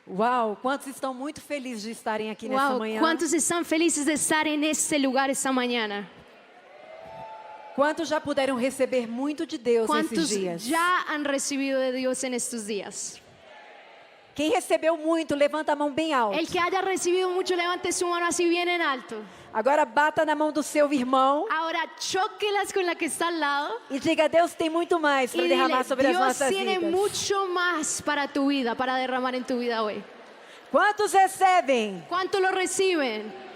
Uau, quantos estão muito felizes de estarem aqui nessa Wow, manhã? ¿cuántos están felices de estar en este lugar esta mañana? Quantos já puderam receber muito de Deus nesses ¿Cuántos dias? ya han recibido de Dios en estos días? Quem recebeu muito, levanta a mão bem alto. El que haya recibido mucho, levante su mano así bien en alto. Agora bata na mão do seu irmão Ahora chóquelas con la que está al lado e diga: Deus tem muito mais para y derramar dile, sobre as Dios nossas tiene vidas. mucho más para tu vida, para derramar en tu vida hoy. Quantos recebem? ¿Cuántos lo reciben?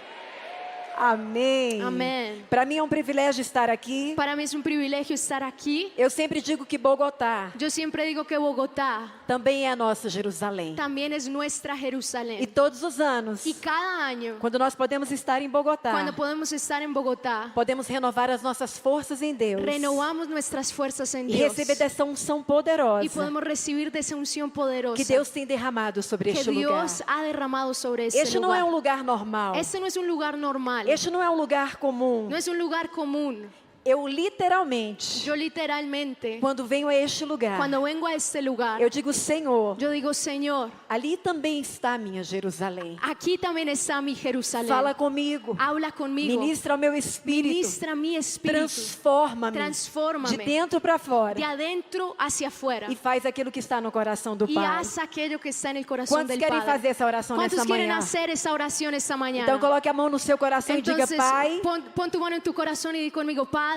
Amém. Amém. Para mim é um privilégio estar aqui. Para mí es un privilegio estar aquí. Eu sempre digo que Bogotá Yo siempre digo que Bogotá também é a nossa Jerusalém. también es nuestra E Jerusalén. todos os anos, Y cada año, quando nós podemos estar em Bogotá, cuando podemos estar en Bogotá, podemos renovar as nossas forças em Deus renovamos nuestras fuerzas en e Dios. receber dessa unção Y poderosa podemos recibir de esa unción poderosa que Deus tem derramado sobre que este lugar. Dios ha derramado sobre este Este não é um lugar. lugar normal. Este no es un lugar normal. Este não é um lugar comum. No es un lugar común. Eu literalmente, Yo literalmente, quando venho a este lugar, cuando vengo a este lugar, eu digo: Senhor, yo digo, Señor, ali também está a minha Jerusalém. aquí también está mi Jerusalén. Fala comigo, Habla conmigo. ministra o meu espírito, Ministra mi espíritu. transforma-me Transforma-me. de dentro para fora De adentro hacia afuera. e faz aquilo que está no coração do Y Pai. haz aquello que está en el corazón Quantos del querem Padre. fazer essa oração ¿Cuántos nessa quieren manhã? hacer esa oración esta mañana? Então coloque a mão no seu coração e diga: Entonces, Pai, pon tu mano en tu corazón y di conmigo, Padre,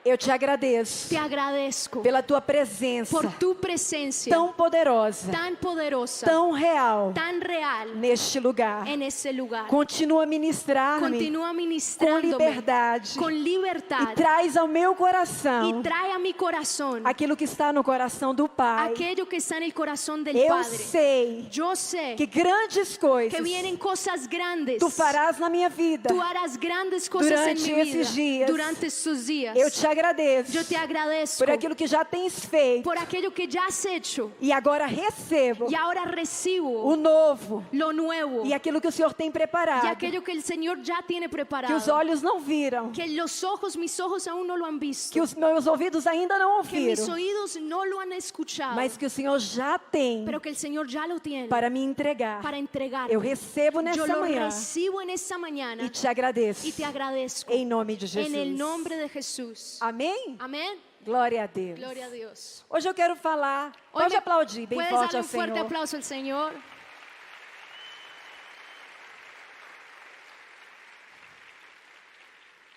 eu te agradeço te agradezco pela tua presença por tu presencia tão poderosa, tan poderosa, tão real tan real neste lugar. en ese lugar. Continua a ministrar-me Continúa com ministrándome liberdade con libertad e traz ao meu y coração trae a mi corazón aquilo que está no coração do Pai. aquello que está en el corazón del Eu Padre. sei Yo sé que grandes coisas que vienen cosas grandes. tu farás na minha vida. Tú harás grandes cosas en Durante mi vida esses dias. durante estos días. Eu te agradeço Yo te agradezco por aquilo que já tens feito por aquello que ya has hecho e agora recebo y ahora recibo o novo lo nuevo e aquilo que o Senhor tem y preparado, aquello que el Señor ya tiene que preparado. os olhos não viram, Que mis ojos aún no lo han visto. que os meus ouvidos ainda não Que mis ouviram, oídos no lo han escuchado. mas que o Senhor já tem Pero que el Señor ya lo tiene para me entregar. para entregar. Eu recebo Yo nessa lo manhã recibo en esta mañana e te agradeço y te agradezco em nome de Jesus. en el nombre de Jesús. Amém? Amén. Glória a Deus. Gloria a Dios. Hoje eu quero falar. Hoy Pode me- aplaudir bem ¿Puedes forte darle ao un fuerte Senhor. aplauso al Señor?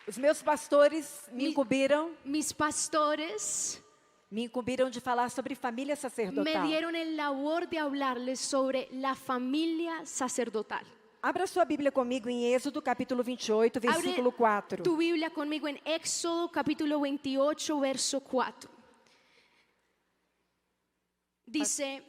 Os meus pastores me Mi- incumbiram Mis pastores de falar sobre família me sacerdotal. dieron el labor de hablarles sobre la familia sacerdotal. Abra sua Bíblia comigo em Êxodo capítulo 28, versículo 4. Tu Biblia conmigo en Éxodo capítulo 28, verso 4. Dice,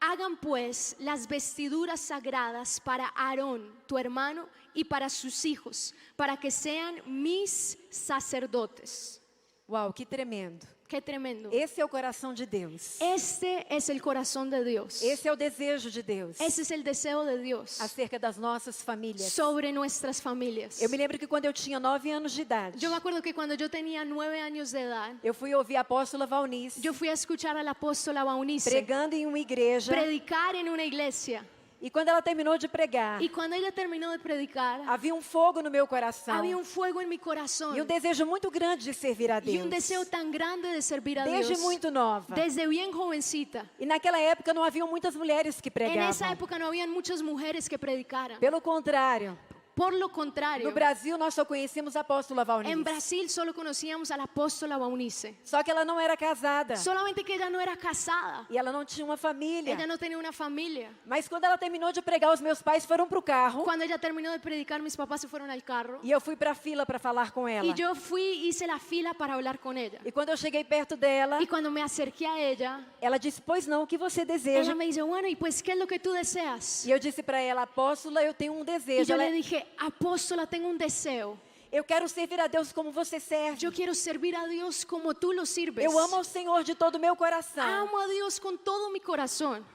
hagan pues las vestiduras sagradas para Aarón, tu hermano, y para sus hijos, para que sean mis sacerdotes. Uau, que tremendo. Qué tremendo. Esse é o coração de Deus. Este es el corazón de Dios. Esse é o desejo de Deus Ese es el deseo de Dios acerca das nossas famílias. sobre nuestras familias. Eu me lembro que quando eu tinha 9 anos de idade, Yo me acuerdo que cuando yo tenía 9 años de edad, eu fui ouvir a apóstola Valnice yo fui a escuchar al apóstol Baunice pregando em uma igreja. predicar en una iglesia. E quando ela terminou de pregar, Y cuando ella terminó de predicar, havia um fogo no meu coração había un fuego en mi corazón e um desejo muito grande de servir a y un Deus. deseo tan grande de servir a Desde Dios. muito nova. Desde bien jovencita. E naquela época não haviam muitas mulheres que En pregavam. esa época no habían muchas mujeres que predicaran. Pelo contrário, Por lo contrario, no Brasil nós só conhecíamos a apóstola en Valnice. Brasil solo conocíamos al apóstol Baunice. Só que ela não era casada Solamente que ella no era casada. e ela não tinha uma família. Ella no tenía una familia. Mas quando ela terminou de pregar, os meus pais foram para o carro Cuando ella terminó de predicar, mis papás se fueron al carro. e eu fui para a fila para falar com ela. Y yo fui, hice la fila para hablar con ella. E quando eu cheguei perto dela, Y cuando me acerqué a ella, ela disse: "Pois não, o que você deseja?" ella me dice, bueno, ¿y pues qué es lo que tú deseas? E eu disse para ela: "Apóstola, eu tenho um Y desejo. yo Ela- le dije, apóstola, tengo un deseo. Eu quero servir a Deus como você serve. Yo quiero servir a Dios como tú lo sirves. Eu amo ao Senhor de todo o meu coração. Amo a Dios con todo mi corazón.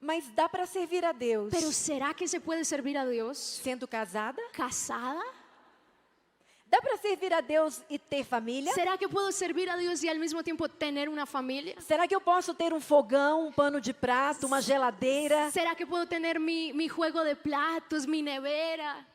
Mas dá para servir a Deus Pero ¿será que se puede servir a Dios sendo casada? casada? Dá para servir a Deus e ter família? ¿Será que puedo servir a Dios y al mismo tiempo tener una familia? Será que eu posso ter um fogão, um pano de prato, uma geladeira? ¿Será que puedo tener mi juego de platos, mi nevera?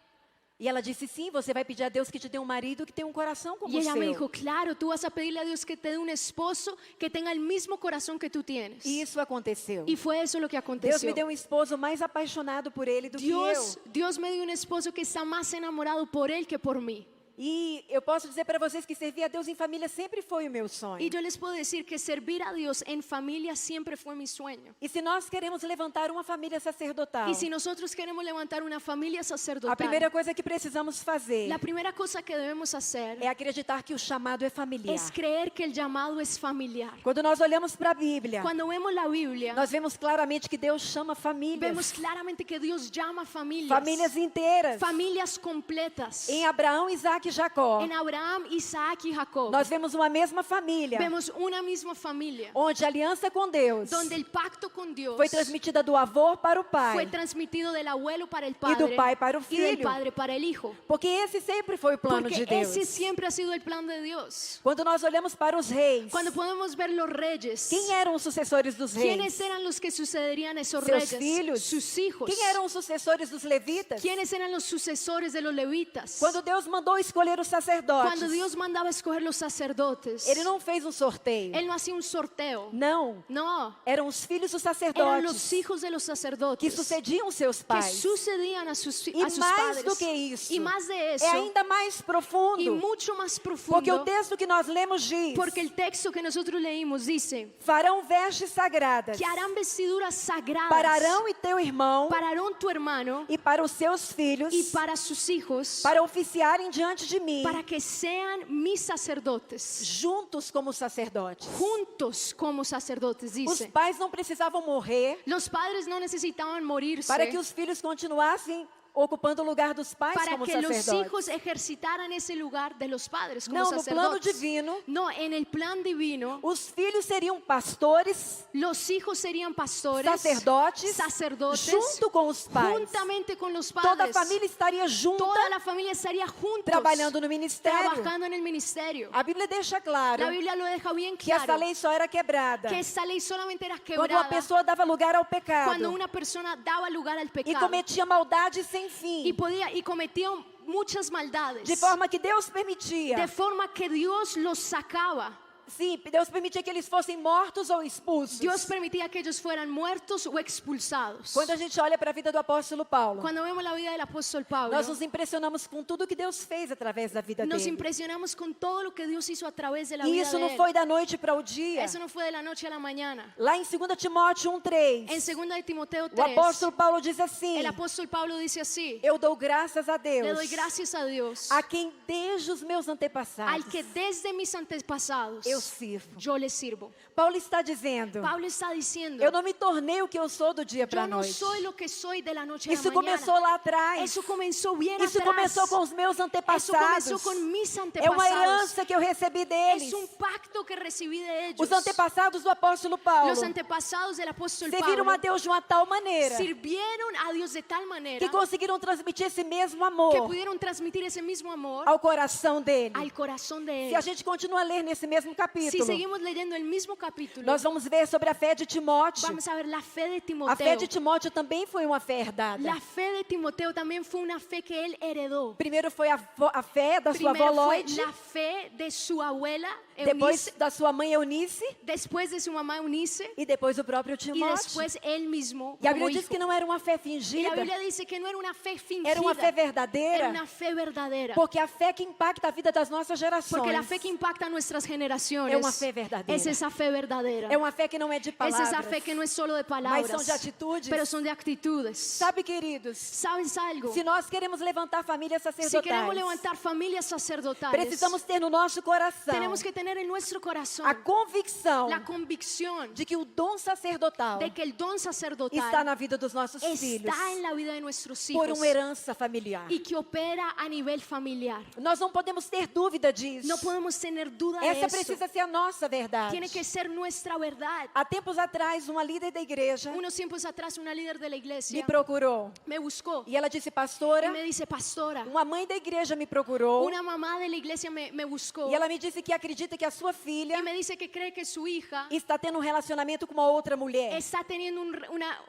E ela disse, sim, você vai pedir a Deus que te dê um marido que tenha um coração como Y o ella me seu. dijo, claro, tú vas a pedirle a Dios que te dé un esposo que tenga el mismo corazón que tú tienes. E isso aconteceu. Y fue eso lo que Deus aconteció. me deu um esposo mais apaixonado por ele do que eu. Dios me dio un esposo que está más enamorado por él que por mí. E eu posso dizer para vocês que servir a Deus em família sempre foi o meu sonho. Y yo les puedo decir que servir a Dios en familia siempre fue mi sueño. E se nós queremos levantar uma família sacerdotal, Y si nosotros queremos levantar una familia a sacerdotal, primeira coisa que precisamos fazer la primera cosa que debemos hacer é acreditar que o chamado é familiar. es creer que el llamado es familiar. Quando nós olhamos para a Bíblia, Cuando vemos la Biblia, nós vemos claramente que Deus chama vemos famílias, claramente que Dios llama familias, famílias inteiras. familias completas. Em Abraão, Isaac e Jacó, En Abraham, Isaac y Jacob, nós vemos uma mesma família, vemos una misma familia, onde a aliança com Deus donde el pacto con Dios foi transmitida do avô para o fue pai, transmitido del abuelo para el e padre do pai para o y del filho, padre para el hijo. porque esse sempre foi o plano Porque de Deus. ese siempre ha sido el plan de Dios. Quando nós olhamos para os reis, Cuando podemos ver los reyes, quem eram os sucessores dos ¿quiénes reis? eran los que sucederían a esos Seus reyes? filhos. Sus hijos. Quem eram os sucessores dos levitas? ¿Quiénes eran los sucesores de los levitas? Quando Deus mandou escolher os sacerdotes, Cuando Dios mandaba escoger los sacerdotes, Ele não fez um sorteio. Él no hacía un sorteo. Não, No, eram os filhos dos eran sacerdotes los hijos de los que sacerdotes sucediam seus que pais. sucedían a sus E mais padres. do que isso, Y más de eso, é ainda mais y profundo, mucho más porque o profundo, texto que nós lemos diz: porque el texto que nosotros leímos dice farão vestes sagradas que harán vestiduras sagradas para Arão e teu irmão para Aarón tu hermano e para os seus filhos, y para sus hijos, para oficiarem diante de mim, para que sean mis sacerdotes, juntos como sacerdotes. juntos como sacerdotes, Os dice. pais não precisavam morrer Los padres no necesitaban morirse para que os filhos continuassem ocupando o lugar dos pais para como que los sacerdotes. hijos ejercitaran ese lugar de los padres como Não, no plano sacerdotes. divino, No, en el plan divino, os filhos seriam pastores, los hijos serían pastores, sacerdotes, sacerdotes, junto com os pais. juntamente con los Toda a padres. família estaria junta, Toda la familia estaría juntos, trabalhando no ministério. trabajando en el ministerio. A Bíblia deixa claro La Biblia lo deja bien que essa claro, lei só era quebrada que esta ley solamente era quando uma quebrada pessoa dava lugar ao pecado cuando una persona daba lugar al e pecado cometia maldade sem fim, y cometía muchas maldades, de forma que Deus permitia. de forma que Dios los sacaba. Sim, Deus permitia que eles fossem mortos ou expulsos. Dios permitía que ellos fueran muertos o expulsados. Quando a gente olha para a vida do apóstolo Paulo, Cuando vemos la vida del apóstol Pablo, nós nos impressionamos com tudo que Deus fez através da vida nos dele. impresionamos con todo lo que Dios hizo a través de la E vida isso de não él. foi da noite para o dia. Eso no fue de la noche a la mañana. Lá em 2 Timóteo 1:3, En 2 de Timoteo o 3, apóstolo Paulo diz assim: el apóstol Pablo dice así: eu dou graças a Deus, le doy gracias a Dios, a quem desde os meus antepassados al que desde mis antepasados eu sirvo. yo le sirvo. Paulo está dizendo: Pablo está diciendo: eu não me tornei o que eu sou do dia para yo a no noite. soy lo que soy de la noche a Isso la mañana. começou lá atrás. Eso comenzó bien Isso atrás. começou com os meus Eso antepassados. comenzó con mis É uma antepasados. herança que eu recebi deles. Es un pacto que recibí de ellos. Os antepassados do apóstolo Paulo Los antepasados del apóstol serviram Pablo a Deus de uma tal maneira sirvieron a Dios de tal manera que conseguiram transmitir esse mesmo que amor pudieron transmitir ese mismo amor ao coração dele. al corazón de Se a él. gente continua a ler nesse mesmo Si capítulo, seguimos leyendo el mismo capítulo, nós vamos ver sobre a fé de Timóteo. vamos a ver la fe de A fé de Timoteo. Timóteo também foi uma fé herdada. La fe de Timoteo también fue una fe que él heredó. Primeiro foi a fé da sua avó Primero fue Lloyd, la fe de su abuela depois Eunice, da sua mãe Eunice después de su mamá Eunice e depois o próprio y Timóteo. después él mismo E a como Bíblia diz hijo. que não era uma fé Y la fingida, Biblia dice que no era una fe fingida, era uma fé era verdadeira, una fe verdadera. porque a fé que impacta a vida das nossas gerações Porque la fe que impacta a nuestras generaciones é uma fé verdadeira. es esa fe verdadera. É uma fé que não é de Es palavras, esa fe que no es solo de mas palabras, são de atitudes. pero son de actitudes. Sabe, queridos, ¿Sabes algo? se nós queremos levantar famílias Si queremos sacerdotais, levantar familias sacerdotales, precisamos ter no nosso coração tenemos que tener en nuestro corazón a convicção la convicción de que o dom sacerdotal de que el don sacerdotal está na vida dos nossos filhos está en la vida de nuestros por hijos uma herança familiar. y que opera a nivel familiar. Nós não podemos ter dúvida disso. No podemos tener duda de Essa eso. precisa precisa ser a nossa verdade. Tiene que ser nuestra verdad. Há tempos atrás, uma líder da igreja Unos tiempos atrás, una líder de la me iglesia procurou. me buscó E ela disse, y pastora, me dice, pastora, uma mãe da igreja me procurou. una mamá de la iglesia me buscó E ela me disse que acredita que a sua filha y me dice que cree que su hija está tendo um relacionamento com uma outra mulher. está teniendo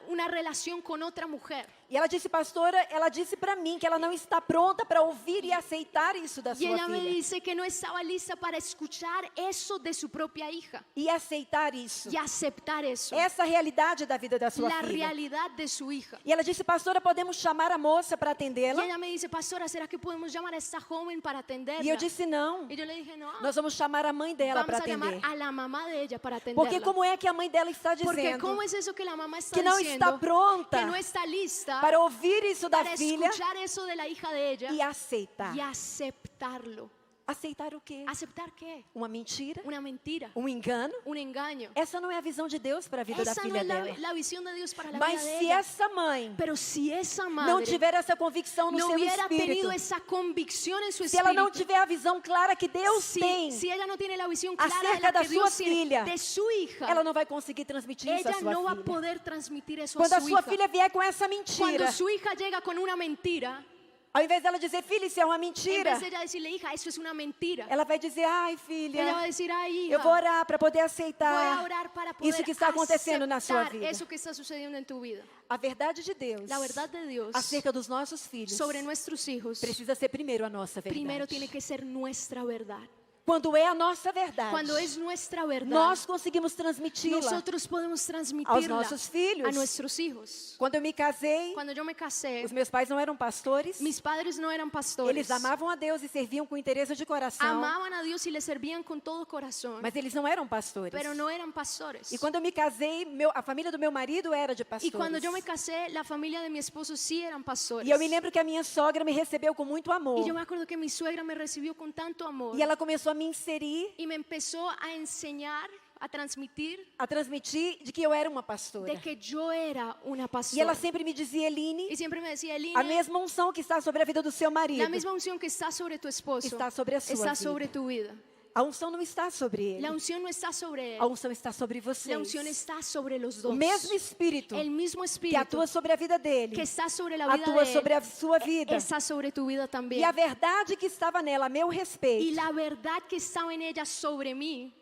una relación con otra mujer. E ela disse, pastora, ela disse para mim que ela não está pronta para ouvir e aceitar isso da Y sua ella me filha. dice que no estaba lista para escuchar eso de su propia hija E aceitar isso. y aceptar eso, Essa realidade da vida da sua la filha. realidad de su hija. E ela disse, pastora, podemos chamar a moça para Y atendê-la? ella me dice, pastora, ¿será que podemos llamar a esta joven para atenderla? E eu disse, não. Y yo le dije, no, Nós vamos chamar a mãe dela vamos para a llamar atender. a la mamá de ella para Porque atenderla. como é que a mãe dela está Porque dizendo ¿cómo es eso que la mamá está que não diciendo? está pronta Que no está lista para ouvir isso da para filha escuchar eso de la hija de ella e aceitar? y aceptarlo. Aceitar o quê? ¿Aceptar qué? Uma mentira? Una mentira, Um engano? un engaño. Essa não é a visão de Deus para a vida da Esa no filha es la, dela. la visión de Dios para la Mas vida de se ella. essa mãe Pero si esa não madre tiver essa convicção no no seu hubiera espírito, tenido esa convicción en su se ela não espíritu, tiver a visão clara que Deus tem, si ella no tiene la visión clara de acerca la da que sua Dios tiene filha, de su hija, ela não vai conseguir transmitir isso à ella sua no va a filha. poder transmitir eso Quando a a su sua hija. filha vier com essa mentira, Cuando su hija llega con una mentira, ao invés dela dizer, filha, isso é uma en mentira, vez de ella decirle, hija, eso es una mentira, ela vai dizer, ai ella va filha, a decir, ay, eu vou hija, orar para poder voy a aceitar orar para poder isso que está acontecendo na sua aceptar vida. eso que está sucediendo en tu vida. A verdade de Deus La verdad de Dios acerca dos nossos filhos sobre nuestros hijos precisa ser primeiro a nossa primero verdade. tiene que ser nuestra verdad. Quando é a nossa verdade, Cuando es nuestra verdad, nós conseguimos transmiti-la nosotros podemos aos transmitirla nossos filhos. a nuestros hijos. Quando eu me casei, Cuando yo me casé, os meus pais não eram pastores, mis padres no eran pastores. eles amavam a Deus e serviam com interesse de coração, Amaban a Dios y le servían con todo corazón, mas eles não eram pastores. pero no eran pastores. E quando eu me casei, a família do meu marido era de Y pastores. cuando yo me casé, la familia de mi esposo sí eran pastores. E eu me lembro que a minha sogra me recebeu com muito amor. Y yo me acuerdo que mi suegra me recibió con tanto amor E ela começou a me inserir, y me empezó a enseñar, a transmitir a transmitir de que eu era uma pastora. de que yo era una E pastora. ela sempre me dizia, Eline, Y siempre me decía, a Eline, mesma unção que está sobre a vida do seu marido la misma unción que está sobre tu esposo está sobre a sua está vida. sobre tu vida. A unção não está sobre ele. La unción no está sobre él. A unção está sobre vocês. La unción está sobre los O dos. mesmo Espírito El mismo que espíritu atua sobre a vida dele, que está sobre la vida atua de sobre él, a sua vida. está sobre tu vida también. E a verdade que estava nela a meu Y respeito la verdad que estaba en ella sobre mí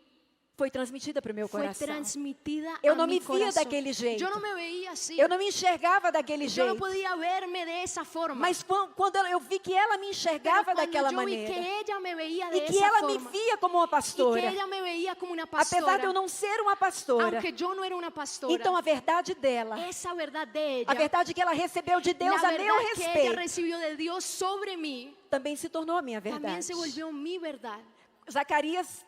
foi transmitida para o meu fue coração. transmitida Eu a não mi me via corazón. daquele jeito. Yo no me veía así. Eu não me enxergava daquele Yo no jeito. podía verme de esa forma. Mas quando eu vi que ela me Pero enxergava cuando daquela yo vi maneira que ella me veía de e que esa ela forma me via como uma y que pastora, ella me veía como una apesar pastora, de eu não ser uma pastora, aunque yo no era una pastora, então a verdade dela, esa verdad de ella, a verdade que ela recebeu de Deus la a meu verdad que ella respeito, recibió de Dios sobre mí, também se tornou a minha también verdade. se volvió mi verdad. Zacarias,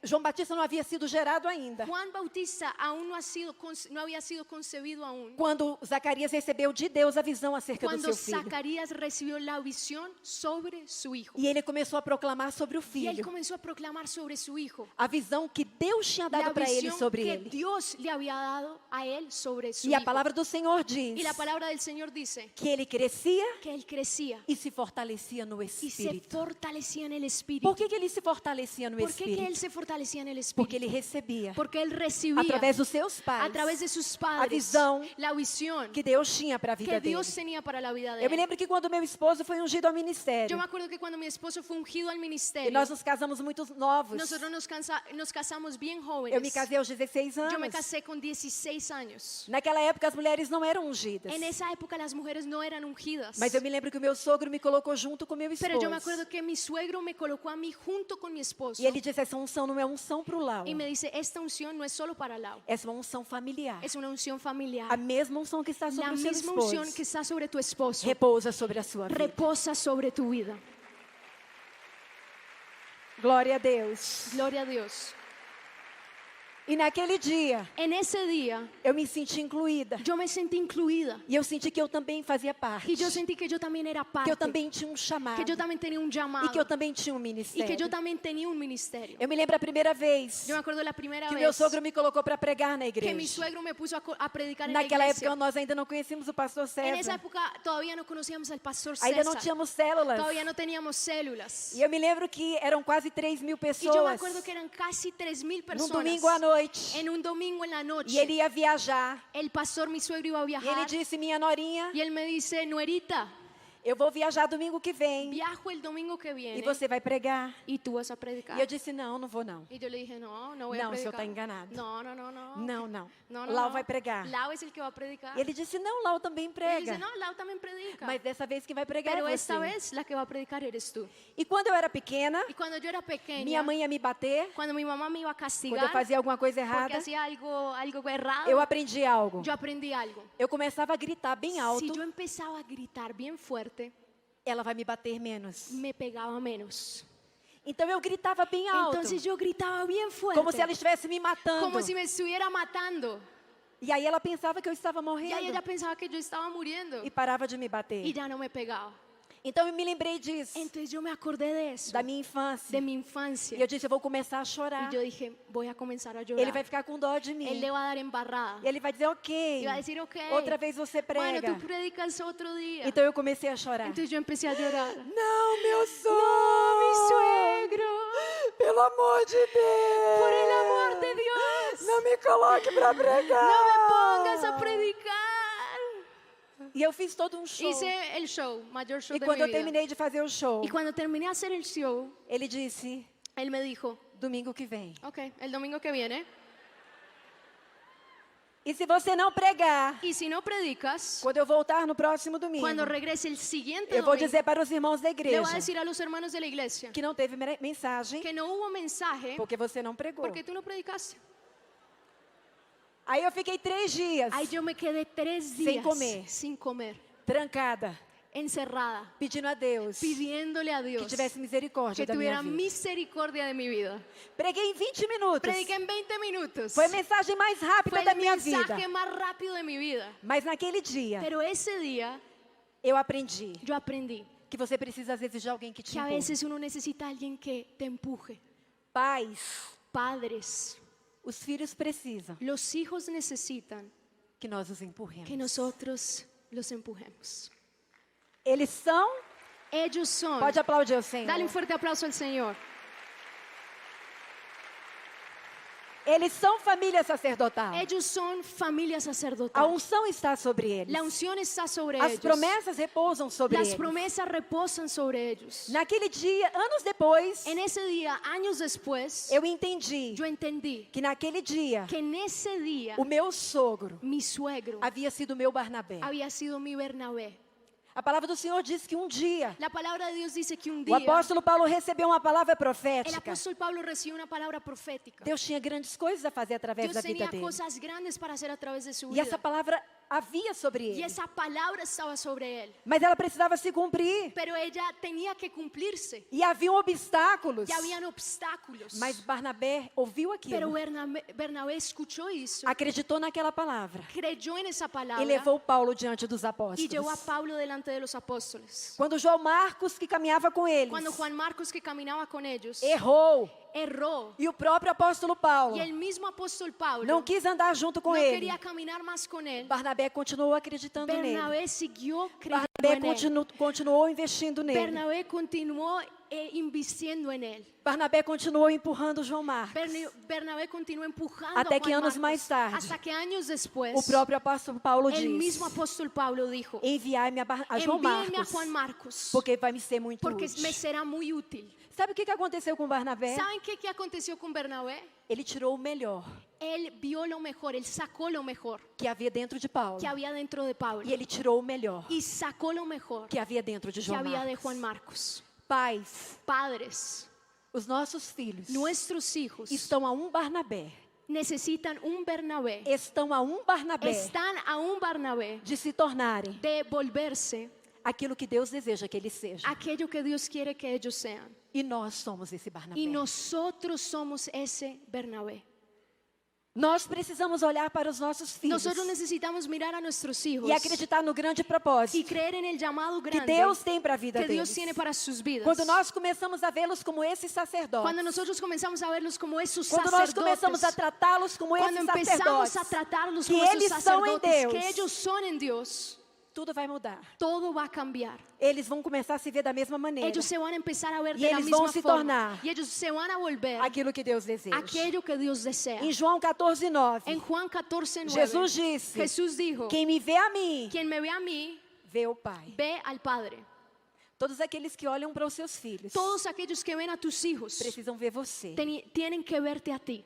João Batista não havia sido gerado ainda. Juan Bautista aún no había sido concebido aún. Quando Zacarias recebeu de Deus a visão acerca do Cuando seu filho. Zacarías recibió la visión sobre su hijo. E ele começou a proclamar sobre o Y él filho. comenzó a proclamar sobre su hijo. A visão que Deus tinha La dado para ele visión sobre que ele. Dios le había dado a él sobre su E a hijo. palavra do Senhor diz Y la palabra del Señor dice que ele crescia que él crecía e se fortalecia no y se Espírito. fortalecía en el Espíritu. Por que ele se fortalecia no ¿Por qué que él Espírito? se fortalecía en el Espíritu? Porque ele recebia, Porque él recibía através dos seus a pais, través de sus a padres visão la visión que Deus tinha para a vida que dele. Dios tenía para la vida de Eu me él. lembro que quando meu esposo foi ungido ao Yo ministério, me acuerdo que cuando mi esposo fue ungido al e ministerio, nós nos casamos muito novos. nosotros nos casamos bien Eu me jóvenes. casei aos 16 Yo me anos. casé con 16 años. Naquela época as mulheres não eram ungidas. En esa época las mujeres no eran ungidas. Mas eu me lembro que o meu sogro me colocou junto com meu Pero yo me esposo. acuerdo que mi suegro me colocó a mí junto con mi esposo E ele disse, essa unção não é unção para o Lau. y me dice, esta unción no es solo para Lau, Essa é uma unção familiar. es una unción familiar. A mesma unção que está sobre La o seu misma unción esposo que está sobre tu esposo repousa sobre a sua vida. reposa sobre tu vida. Glória a Deus. Gloria a Dios. E naquele dia, En ese día, eu me senti incluída. yo me sentí incluida. E eu senti que eu também fazia parte. Y yo sentí que yo también era parte. Que eu também tinha um chamado. Que yo también tenía un llamado. E que eu também tinha um Y que ministério. yo también tenía un ministerio. Eu me lembro a primeira vez Yo me acuerdo la primera que o vez meu sogro me colocou para pregar na que mi igreja. suegro me puso a predicar en la Naquela iglesia. época nós ainda não conhecíamos o pastor En esa César. época todavía no conocíamos al pastor Ainda não César. tínhamos células. Todavía no teníamos células. E eu me lembro que eram quase 3.000 Y yo me pessoas acuerdo que eran casi 3.000 num personas. domingo à noite. En un domingo en la noche. E ele ia viajar. El pastor, mi suegro, iba a E ele viajar. disse, minha norinha, Y él me dice, Nuerita, eu vou viajar domingo que vem. viajo el domingo que E viene você vai pregar. y tú vas a predicar. E eu disse, não, não vou não. Y yo le dije, no, no voy Não, a o senhor predicar. está enganado. No, no, no, no. Não, não. No, no, Lau no. vai pregar. Lau es el que va a predicar. E ele disse, não, Lau também Y él prega. dice, no, Lau también predica. Mas dessa vez quem vai pregar Pero é esta você. vez la que va a predicar eres tú. E quando eu era pequena, Y cuando yo era pequeña, minha mãe ia me bater. cuando mi mamá me iba a Quando eu castigar fazia alguma coisa porque errada, hacía algo errado, eu aprendi algo. yo aprendí algo. Eu começava a gritar bem alto, Si yo empezaba a gritar bien fuerte, ela vai me bater menos. me pegaba menos. Então eu gritava bem alto, Entonces yo gritaba bien fuerte, como se ela estivesse me matando. como si me estuviera matando. E aí ela pensava que eu estava Y ahí morrendo ella pensaba que yo estaba muriendo e parava de me bater. y ya no me pegaba. Então eu me lembrei disso, Entonces yo me acordé de eso, da minha infância. de mi infancia. E eu disse, eu vou começar a chorar. Y yo dije, voy a comenzar a llorar. Ele vai ficar com dó de mim. Él le va a dar embarrada. E ele vai dizer, ok, Y va a decir, ok, outra vez você bueno, prega. tú predicas otro día. Então eu comecei a chorar. Entonces yo empecé a llorar. Não, meu sogro! Mi suegro, Pelo amor de Deus! por el amor de Dios, Não me coloque para pregar! no me pongas a predicar. E eu fiz todo um show. Hice el show, mayor show E de quando mi eu vida. terminei de fazer o show, Y cuando terminé de hacer el show, ele disse, él me dijo, domingo que vem. ok, el domingo que viene, E se você não pregar, y si no predicas, quando eu voltar no próximo domingo, cuando regrese el siguiente eu vou domingo, dizer para os irmãos da le igreja voy a decir a los hermanos de la iglesia que não teve mensagem que no hubo mensaje porque você não pregou. porque tú no predicaste. Aí eu fiquei 3 dias Ahí yo me quedé 3 Sin días comer. sin comer, trancada, encerrada, pedindo a Deus pidiéndole a que Dios tivesse misericórdia que da minha tuviera vida. misericordia de mi vida. Preguei em 20 minutos. Prediqué en 20 minutos. Foi a mensagem mais rápida Fue da el minha vida. mensaje más rápido de mi vida. Mas naquele dia, Pero ese día eu aprendi yo aprendí que você precisa às vezes de alguém que te que a empurre. veces uno necesita a alguien que te empuje. Pais, Padres, os filhos precisam los hijos necesitan que nós os empurremos. que nosotros los empujemos. Eles são... Ellos son. Pode aplaudir o Senhor. Dale un fuerte aplauso al Señor. Eles são família sacerdotal. Ellos son familia A sacerdotal. unção está sobre eles. La unción está sobre As ellos. promessas repousam sobre Las eles. promesas reposan sobre ellos. Naquele dia, anos depois, En ese día, años después, eu entendi yo entendí que naquele dia, que en ese día o meu sogro mi suegro havia sido meu Barnabé. había sido mi Bernabé. A palavra do Senhor diz que um dia, La palabra de Dios dice que un o día apóstolo Paulo recebeu uma palavra el profética. apóstol Pablo recibió una palabra profética. Deus tinha grandes coisas a fazer através Dios da vida tenía dele. cosas grandes para hacer a través de su E vida. essa palavra havia sobre Y ele. esa palabra estaba sobre él. Mas ela precisava se cumprir. Pero ella tenía que cumplirse. E haviam obstáculos. Ya habían obstáculos. Mas Barnabé ouviu Pero aquilo. Bernabé escuchó eso, Acreditou naquela palavra. creyó en esa palabra E levou Paulo diante dos y llevó a apóstolos. Pablo delante de los apóstoles. Quando João Marcos, que caminhava com eles, Cuando Juan Marcos, que caminaba con ellos, errou. erró, E o próprio apóstolo Paulo y el mismo apóstol Pablo não quis andar junto com no ele. quería caminar más con él, Barnabé continuou acreditando nele. Bernabé siguió creyendo Barnabé en él. continuou investindo nele. Bernabé continuó invirtiendo en él. Barnabé continuou empurrando João Marcos. Bernabé continuó empujando Até a que Juan anos Marcos, mais tarde, hasta que años después, O próprio apóstolo Paulo el mismo diz: apóstol Pablo dijo, enviai-me a João envíenme a Marcos, Juan Marcos, porque vai me ser muito porque útil. me será muy útil. Sabe o que aconteceu com Barnabé? ¿Saben qué aconteció con Bernabé? Ele tirou o melhor Él vio lo mejor, él sacó lo mejor que havia dentro de Paulo. que había dentro de Pablo E ele tirou o melhor y sacó lo mejor que havia dentro de que João había de Marcos. Juan Marcos. Pais, Padres, os nossos filhos nuestros hijos estão a um Barnabé. necesitan un Bernabé, Estão a um Barnabé están a un Bernabé de se tornarem de volverse aquilo que Deus deseja que eles sejam. aquello que Dios quiere que ellos sean. E nós somos esse Barnabé. Y nosotros somos ese Bernabé. Nós precisamos olhar para os nossos filhos Nosotros necesitamos mirar a nuestros hijos e acreditar no grande y propósito creer en el llamado que grande Deus tem para a vida que Dios deles. tiene para sus vidas. Quando nós começamos a vê-los como esses Cuando sacerdotes, nosotros comenzamos a verlos como esos quando nós começamos a sacerdotes, tratá-los como cuando esses empezamos sacerdotes, a tratarlos que como esos eles são em sacerdotes, Deus, que ellos son en Dios, tudo vai mudar. todo va a cambiar. Eles vão começar a se ver da mesma maneira, Ellos se van a empezar a ver Y de la ellos misma van a se forma. tornar Y ellos se van a volver aquilo que Deus deseja. aquello que Dios desea. Em João 14:9, En Juan 14:9, Jesus disse: Jesús dijo, quem me vê a mim, quien me ve a mí, vê o Pai. ve al Padre. Todos aqueles que olham para os seus filhos Todos aquellos que ven a tus hijos precisam ver você. tienen que verte a ti.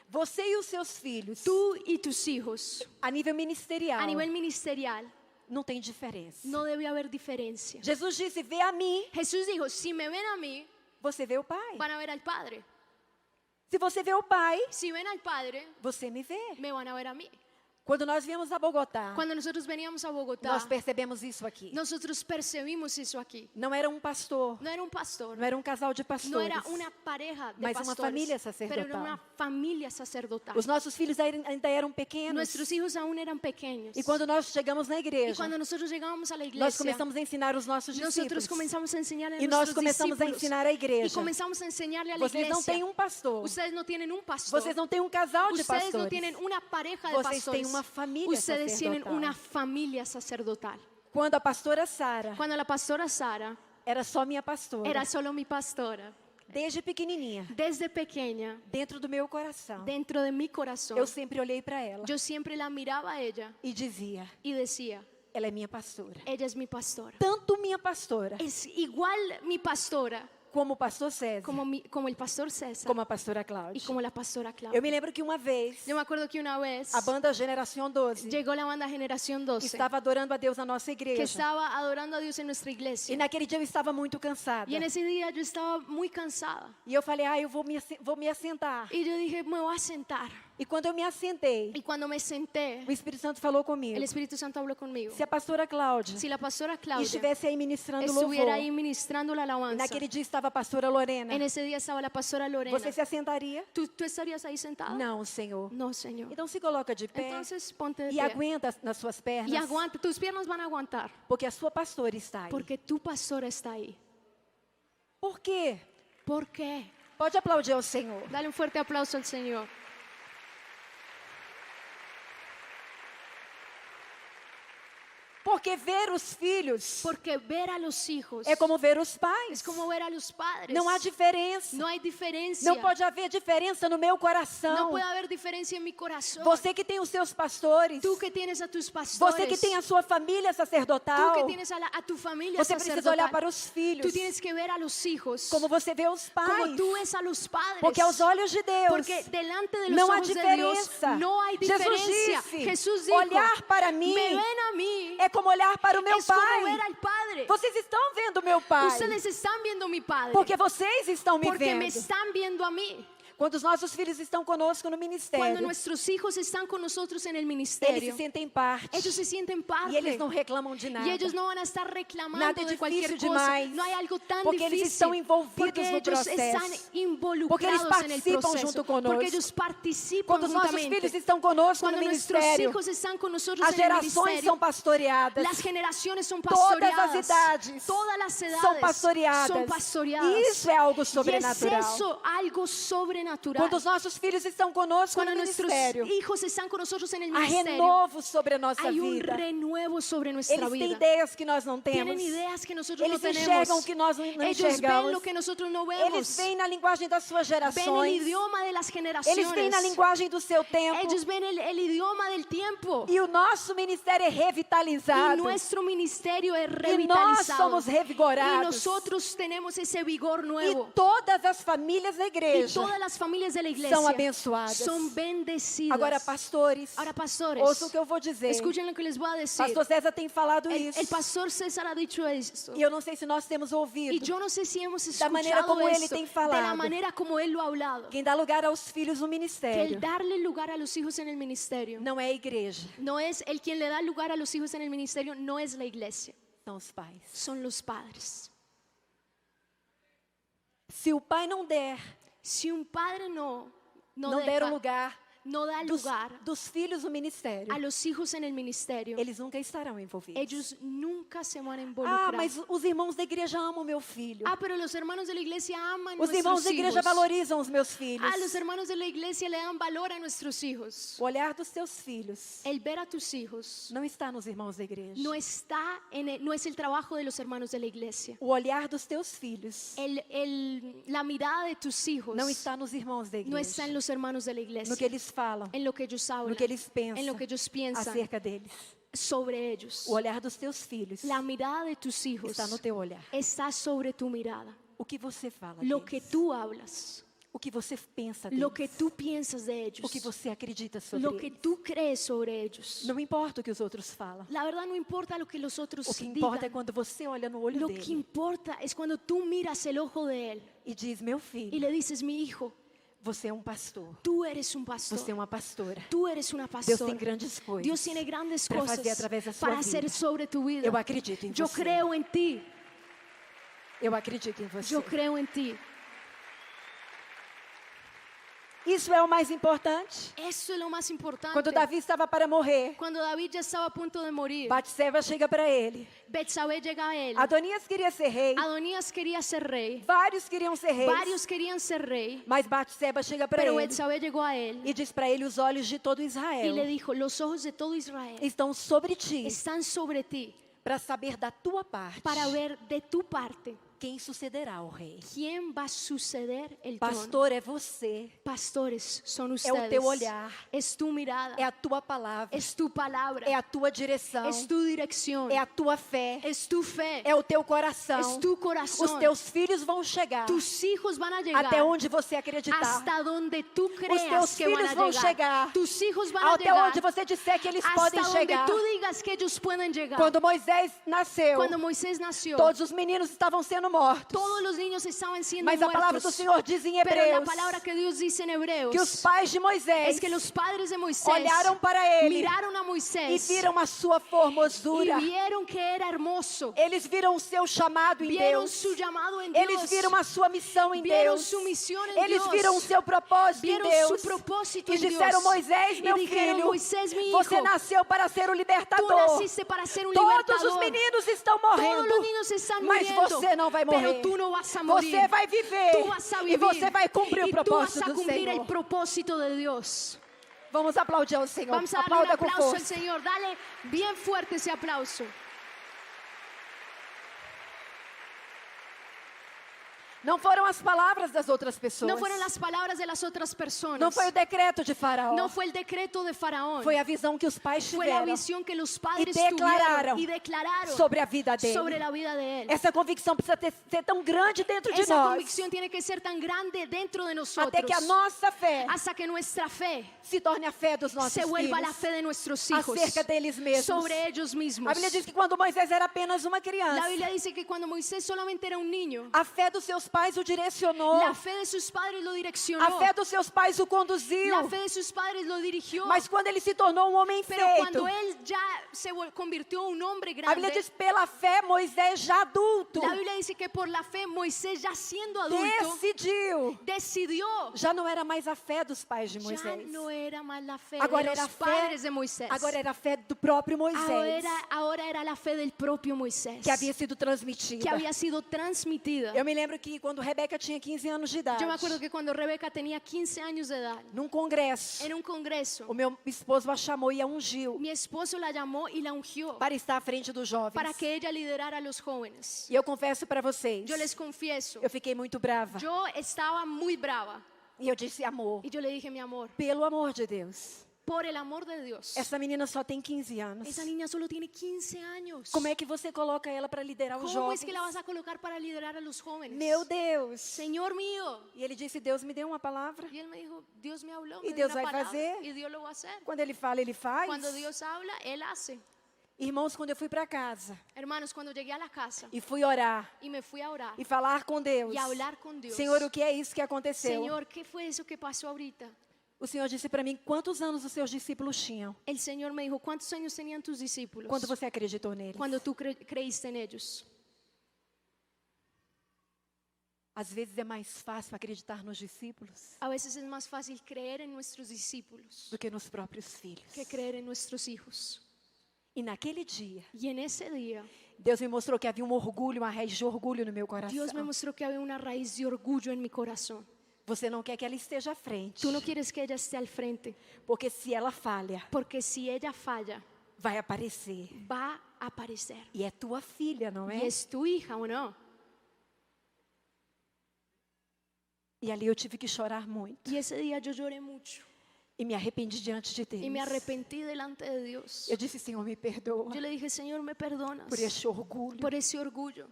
Você e os seus filhos, Tú y tus hijos, a nível ministerial, a nivel ministerial, não tem diferença. no debe haber diferencia. Jesus disse: vê a mim, Jesús dijo, si me ven a mí, você vê o Pai. van a ver al Padre. Se você vê o Pai, Si ven al Padre, você me vê. me van a ver a mí. Quando nós viemos a Bogotá, Cuando nosotros veníamos a Bogotá, nós percebemos isso aqui. nosotros percibimos eso aquí. Não era um pastor, No era un pastor, não era um casal de no pastores. era una pareja de Mas uma pastores, família pero sacerdotal. era una familia sacerdotal. Os nossos filhos ainda eram pequenos. Nuestros hijos aún eran pequeños. E quando nós chegamos na Y igreja, cuando nosotros llegábamos a la nós iglesia, começamos a ensinar os nossos nosotros discípulos. comenzamos a enseñarle a E nós nuestros começamos a discípulos. ensinar a Y igreja. comenzamos a enseñarle a la Vocês não iglesia. têm um pastor. Ustedes no tienen un pastor. Vocês não têm um casal de Ustedes no pastores. tienen una pareja de Vocês pastores. têm uma família Ustedes tienen sacerdotal. una familia sacerdotal. Quando a pastora Sara Cuando la pastora Sara era só minha pastora, era solo mi pastora, desde pequenininha, desde pequeña, dentro do meu coração, dentro de mi corazón, eu sempre olhei para ela yo siempre la miraba a ella e dizia: y decía, ela é minha pastora. ella es mi pastora. Tanto minha pastora Es igual mi pastora como o pastor César, como el pastor César como a pastora y Cláudia. como la pastora Claudia. Eu me lembro que uma vez Yo me acuerdo que una vez a banda Geração 12 llegó la banda Generación 12 estava adorando a Deus na nossa que igreja. estaba adorando a Dios en nuestra E iglesia. naquele dia eu estava muito cansada. Y en ese día yo estaba muy cansada. E eu falei: eu vou me assentar. Y yo dije, me voy a sentar. E quando eu me assentei, Y cuando me senté, o Espírito Santo falou comigo. el Espíritu Santo habló conmigo. Se a pastora Cláudia Si la pastora Claudia estivesse aí ministrando estuviera louvor, ahí ministrando la e alabanza, naquele dia estava a pastora Lorena, en ese día estaba la pastora Lorena, você se assentaria? ¿tú estarías ahí sentada? Não, Senhor. No, Señor. Então se coloca de pé Entonces ponte de e pie aguenta nas suas pernas, y aguanta, tus piernas van a aguantar, porque a sua pastora está aí. porque tu pastora está ahí. Por quê? ¿Por qué? Pode aplaudir ao Senhor. Dale un fuerte aplauso al Señor. Porque ver os filhos Porque ver a los hijos é como ver os pais. es como ver a los padres. Não há diferença. No hay diferencia. Não pode haver diferença no meu No coração. puede haber diferencia en mi corazón. Você que tem os seus pastores, Tú que tienes a tus pastores, você que tem a sua família tú sacerdotal, que tienes a tu familia você precisa sacerdotal, olhar para os filhos tú tienes que ver a los hijos como você vê os como pais. tú ves a los padres. Porque aos olhos de Deus Porque delante de los não há ojos de Dios diferença. no hay Jesus diferencia. disse: Jesús dijo, olhar para mim me ven a mí, é como olhar para o meu es como pai. ver al Padre. Vocês estão vendo meu pai, Ustedes están viendo mi Padre. porque vocês estão me Porque me vendo. están viendo a mí. Quando os nossos filhos estão conosco no Cuando ministério, nuestros hijos están con nosotros en el eles ministerio, se sentem parte. ellos se sienten parte. E eles não reclamam de nada. Y ellos no van a estar reclamando Nada é de cualquier difícil cosa. demais, No hay algo tan porque eles difícil. estão envolvidos Porque no ellos processo. están Porque eles involucrados en el participam proceso. junto conosco. Porque ellos participan Quando os nossos juntamente. filhos estão conosco Cuando no nuestros ministério, hijos están con nosotros as en el gerações ministerio, são pastoreadas. las generaciones son Todas pastoreadas. as idades Todas las edades são pastoreadas. son pastoreadas. E isso é algo Y sobrenatural. es eso algo sobrenatural. Quando os nossos filhos estão conosco Cuando no nuestros ministério, hijos están con nosotros en el há ministerio, renovo sobre a nossa hay un vida. renuevo sobre nuestra Eles têm vida. ideias que nós não temos. Tienen ideas que nosotros Eles no enxergam tenemos. o que nós não Ellos ven enxergamos. lo que nosotros no Eles vemos. veem na linguagem das suas Ven el gerações. idioma de las Eles generaciones. veem na linguagem do seu tempo. Ellos ven el idioma del tiempo. E o nosso ministério é Y revitalizado. nuestro ministerio es E nós revitalizado. somos Y revigorados. nosotros tenemos ese vigor E nuevo. todas as famílias da Y igreja todas las familias de la iglesia são abençoadas. son bendecidas. Agora, pastores, Ahora, pastores, ouçam o que eu vou dizer. escuchen lo que les voy a decir. Pastor César tem falado El isso. pastor César ha dicho esto. E eu não sei se nós temos Y ouvido. yo no sé si hemos Da maneira escuchado como ele esto, tem de la falado. manera como él lo ha hablado. Quem dá lugar aos filhos no Que ministério el darle lugar a los hijos en el ministerio não é a igreja, no es el quien le da lugar a los hijos en el ministerio, no es la iglesia, são os pais. son los padres. Se o pai não der, Si un padre no não der deja, o lugar no da lugar dos filhos no ministério, a los hijos en el ministerio, eles nunca estarão envolvidos. ellos nunca se van a involucrar. Mas os irmãos da igreja amam meu filho. Pero los hermanos de la iglesia aman Os irmãos nuestros da igreja hijos. valorizam os meus filhos. Los hermanos de la iglesia le dan valor a nuestros hijos. O olhar dos teus filhos El ver a tus hijos não está nos irmãos da igreja. no es el trabajo de los hermanos de la iglesia. O olhar dos teus filhos La mirada de tus hijos não está nos irmãos da no está igreja. en los hermanos de la iglesia, No que eles falam, en lo que ellos hablan, no que eles pensam en lo que ellos piensan acerca deles. sobre ellos. O olhar dos teus filhos La mirada de tus hijos está no teu olhar. está sobre tu mirada. O que você fala Lo deles. que tú hablas, O que você pensa deles. lo que tú piensas de ellos, O que você acredita sobre lo que eles. tú crees sobre ellos. Não importa o que os outros falam. La verdad no importa lo que los otros O que importa é digan. quando você olha no olho Lo que dele importa es cuando tú miras el ojo de él e diz, meu y filho, le dices, mi hijo, você é um pastor. tú eres un pastor. Você é uma pastora. Tú eres una Deus pastora. tem grandes coisas Dios tiene grandes para cosas fazer através da sua para vida. hacer sobre tu vida. Eu acredito em Yo você. creo en ti. Eu acredito em você. Yo creo en ti. Isso é o mais importante. Eso es lo más importante. Quando Davi estava para morrer, Cuando David ya estaba a punto de morir, Batseba chega para ele. Betsabé llega a él. Adonias queria ser rei. Adonías quería ser rey. Vários queriam ser reis. Varios querían ser rey. Mas Batseba chega para Pero ele Betsabé llegó a él e diz para ele, os olhos de todo y le Israel dijo, los ojos de todo Israel estão sobre ti están sobre ti para saber da tua parte para ver de tu parte quem sucederá ao rei. quién va a suceder el trono. Pastor é você, Pastores son é ustedes. o teu olhar, Es tu mirada. é a tua palavra, Es tu palabra. é a tua direção, Es tu dirección. é a tua fé, Es tu fe. é o teu coração. Es tu corazón. Os teus filhos vão chegar Tus hijos van a llegar até onde você acreditar. hasta donde tú Os creas teus que van filhos a vão llegar. chegar Tus hijos van a até llegar onde você disser que eles hasta podem donde chegar. tú digas que ellos pueden llegar. Quando Moisés nasceu, Cuando Moisés nació, todos os meninos estavam sendo mortos. todos los niños estaban siendo Mas a palavra do muertos. Senhor diz em Pero la Hebreus palabra que Dios dice en Hebreos que os pais de Moisés es que los padres de Moisés olharam para ele miraron a e Moisés viram a sua formosura. y vieron que era hermoso. Eles viram o seu chamado em Vieron Deus. su llamado en Dios. Eles viram a sua missão em Vieron Deus. su misión en Eles Dios. viram o seu propósito em Vieron Deus. su propósito E en disseram, Dios. Moisés, Y meu dijeron, filho, Moisés, mi você hijo, nasceu para ser o tú libertador. naciste para ser un Todos libertador. os meninos estão Todos morrendo, los niños están mas muriendo, você não vai pero morrer. tú no vas a morir. Você vai viver Tú vas a e vivir. você vai cumprir o y tú vas propósito a do cumplir el Senhor. propósito de Dios. Vamos aplaudir ao Senhor. Vamos a darle un Aplauda com aplauso al força. Señor. Dale bien fuerte ese aplauso. Não foram as palavras das outras pessoas. No fueron las palabras de las otras personas. Não foi o decreto de Faraó. No fue el decreto de Faraón. Foi a visão que os pais Fue la tiveram visión que los padres declararam tuvieron y declararon sobre a vida dele. sobre la vida de él. Essa convicção precisa ser tão grande dentro de Esa nós, convicción tiene que ser tan grande dentro de nosotros até que a nossa fé hasta que nuestra fe se torne a fé dos nossos se vuelva la filhos fe de nuestros hijos acerca deles mesmos. sobre ellos mismos. A Bíblia diz que quando Moisés era apenas uma criança, La Biblia dice que cuando Moisés solamente era un niño, a fé dos seus pais o direcionou, la fe de sus padres lo direccionó. a fé dos seus pais o conduziu. La fe de sus padres lo dirigió. Mas quando ele se tornou um homem Pero feito, cuando él ya se convirtió en un hombre a Bíblia grande, diz pela fé Moisés já adulto la Biblia dice que por la fe Moisés ya siendo adulto decidiu. decidió. Já não era mais a fé dos pais de Ya Moisés. no era más la fe Agora de era los a fé, padres de Moisés. agora era a fé do próprio Moisés Ahora era la fe del propio Moisés que havia sido transmitida. que había sido transmitida. Eu me lembro que quando Rebeca tinha 15 anos de idade, Yo me acuerdo que cuando Rebeca tenía 15 años de edad, num congresso, en un congreso, o meu esposo a chamou e a ungiu mi esposo la llamó y la ungió para estar à frente dos jovens. para que ella liderara a los jóvenes. E eu confesso para vocês, Yo les confieso, eu fiquei muito brava. yo estaba muy brava E eu disse, amor, y yo le dije, mi amor, pelo amor de Deus, por el amor de Dios, essa menina só tem 15 anos. esa niña solo tiene 15 años. Como é que você coloca ela para liderar os ¿Cómo jovens? es que la vas a colocar para liderar a los jóvenes? Meu Deus! Señor mío. E ele disse, Deus me deu uma palavra. Y él me dijo, Dios me habló, Y me dio Dios una vai palabra, fazer. y Dios lo va a hacer. Quando ele fala, ele faz. Cuando Dios habla, Él hace. Irmãos, quando eu fui para casa Hermanos, cuando llegué a la casa e fui orar y me fui a orar e falar com Deus, y a hablar con Dios, Senhor, o que é isso que aconteceu? Señor, ¿qué fue eso que pasó ahorita? O Senhor disse para mim, quantos anos os seus discípulos tinham El Señor me dijo, ¿cuántos años tenían tus discípulos quando você acreditou neles? cuando tú creíste en ellos? Às vezes é mais fácil acreditar nos discípulos A veces es más fácil creer en nuestros discípulos do que nos próprios filhos. que creer en nuestros hijos. E naquele dia, Y en ese día, Deus me mostrou que havia um orgulho, uma raiz de orgulho no meu coração. Dios me mostró que había una raíz de orgullo en mi corazón. Você não quer que ela esteja à frente, Tú no quieres que ella esté al frente, porque se ela falha, porque si ella falla, vai aparecer. va a aparecer. E é tua filha, não Y é? es tu hija o no. E ali eu tive que chorar muito. Y ese día yo lloré mucho E me arrependi diante de Deus. y me arrepentí delante de Dios. Eu disse, Senhor, me perdoa Yo le dije, Señor, me perdonas por este orgulho. por ese orgullo.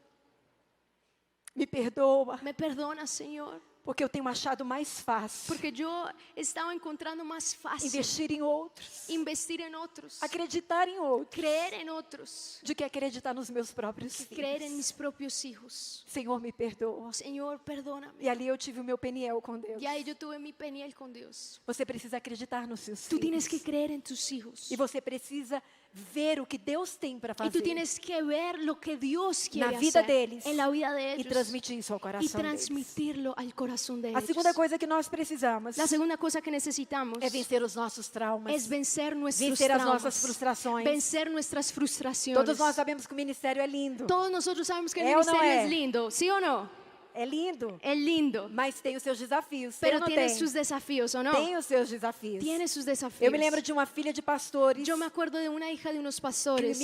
Me perdoa, Me perdonas, Señor, porque eu tenho achado mais fácil porque yo estaba encontrando más fácil investir em outros, investir en otros, acreditar em outros, creer en otros, do que acreditar nos meus próprios que creer en filhos. mis propios hijos. Senhor, me perdoa. Señor, perdóname. E ali eu tive o meu Peniel com Deus. Y ahí yo tuve mi Peniel con Dios. Você precisa acreditar nos seus Tú tienes que filhos. creer en tus hijos. E você precisa ver o que Deus tem para Y tú fazer tienes que ver lo que Dios quiere na vida hacer deles en la vida de e ellos transmitir isso ao y coração deles. transmitirlo al corazón de A ellos. segunda coisa que nós precisamos La segunda cosa que necesitamos é vencer os nossos traumas, es vencer nuestros vencer as traumas, nossas frustrações. vencer nuestras frustraciones. Todos nós sabemos que o ministério é lindo. Todos nosotros sabemos que el ¿É o no ministerio é? es lindo, ¿sí o no? É lindo, Es lindo, mas tem os seus desafios. pero Tem ou não tiene tem? sus desafíos, ¿o no? Tem os seus desafios. Tiene sus desafíos. Eu me lembro de uma filha de pastores Yo me acuerdo de una hija de unos que pastores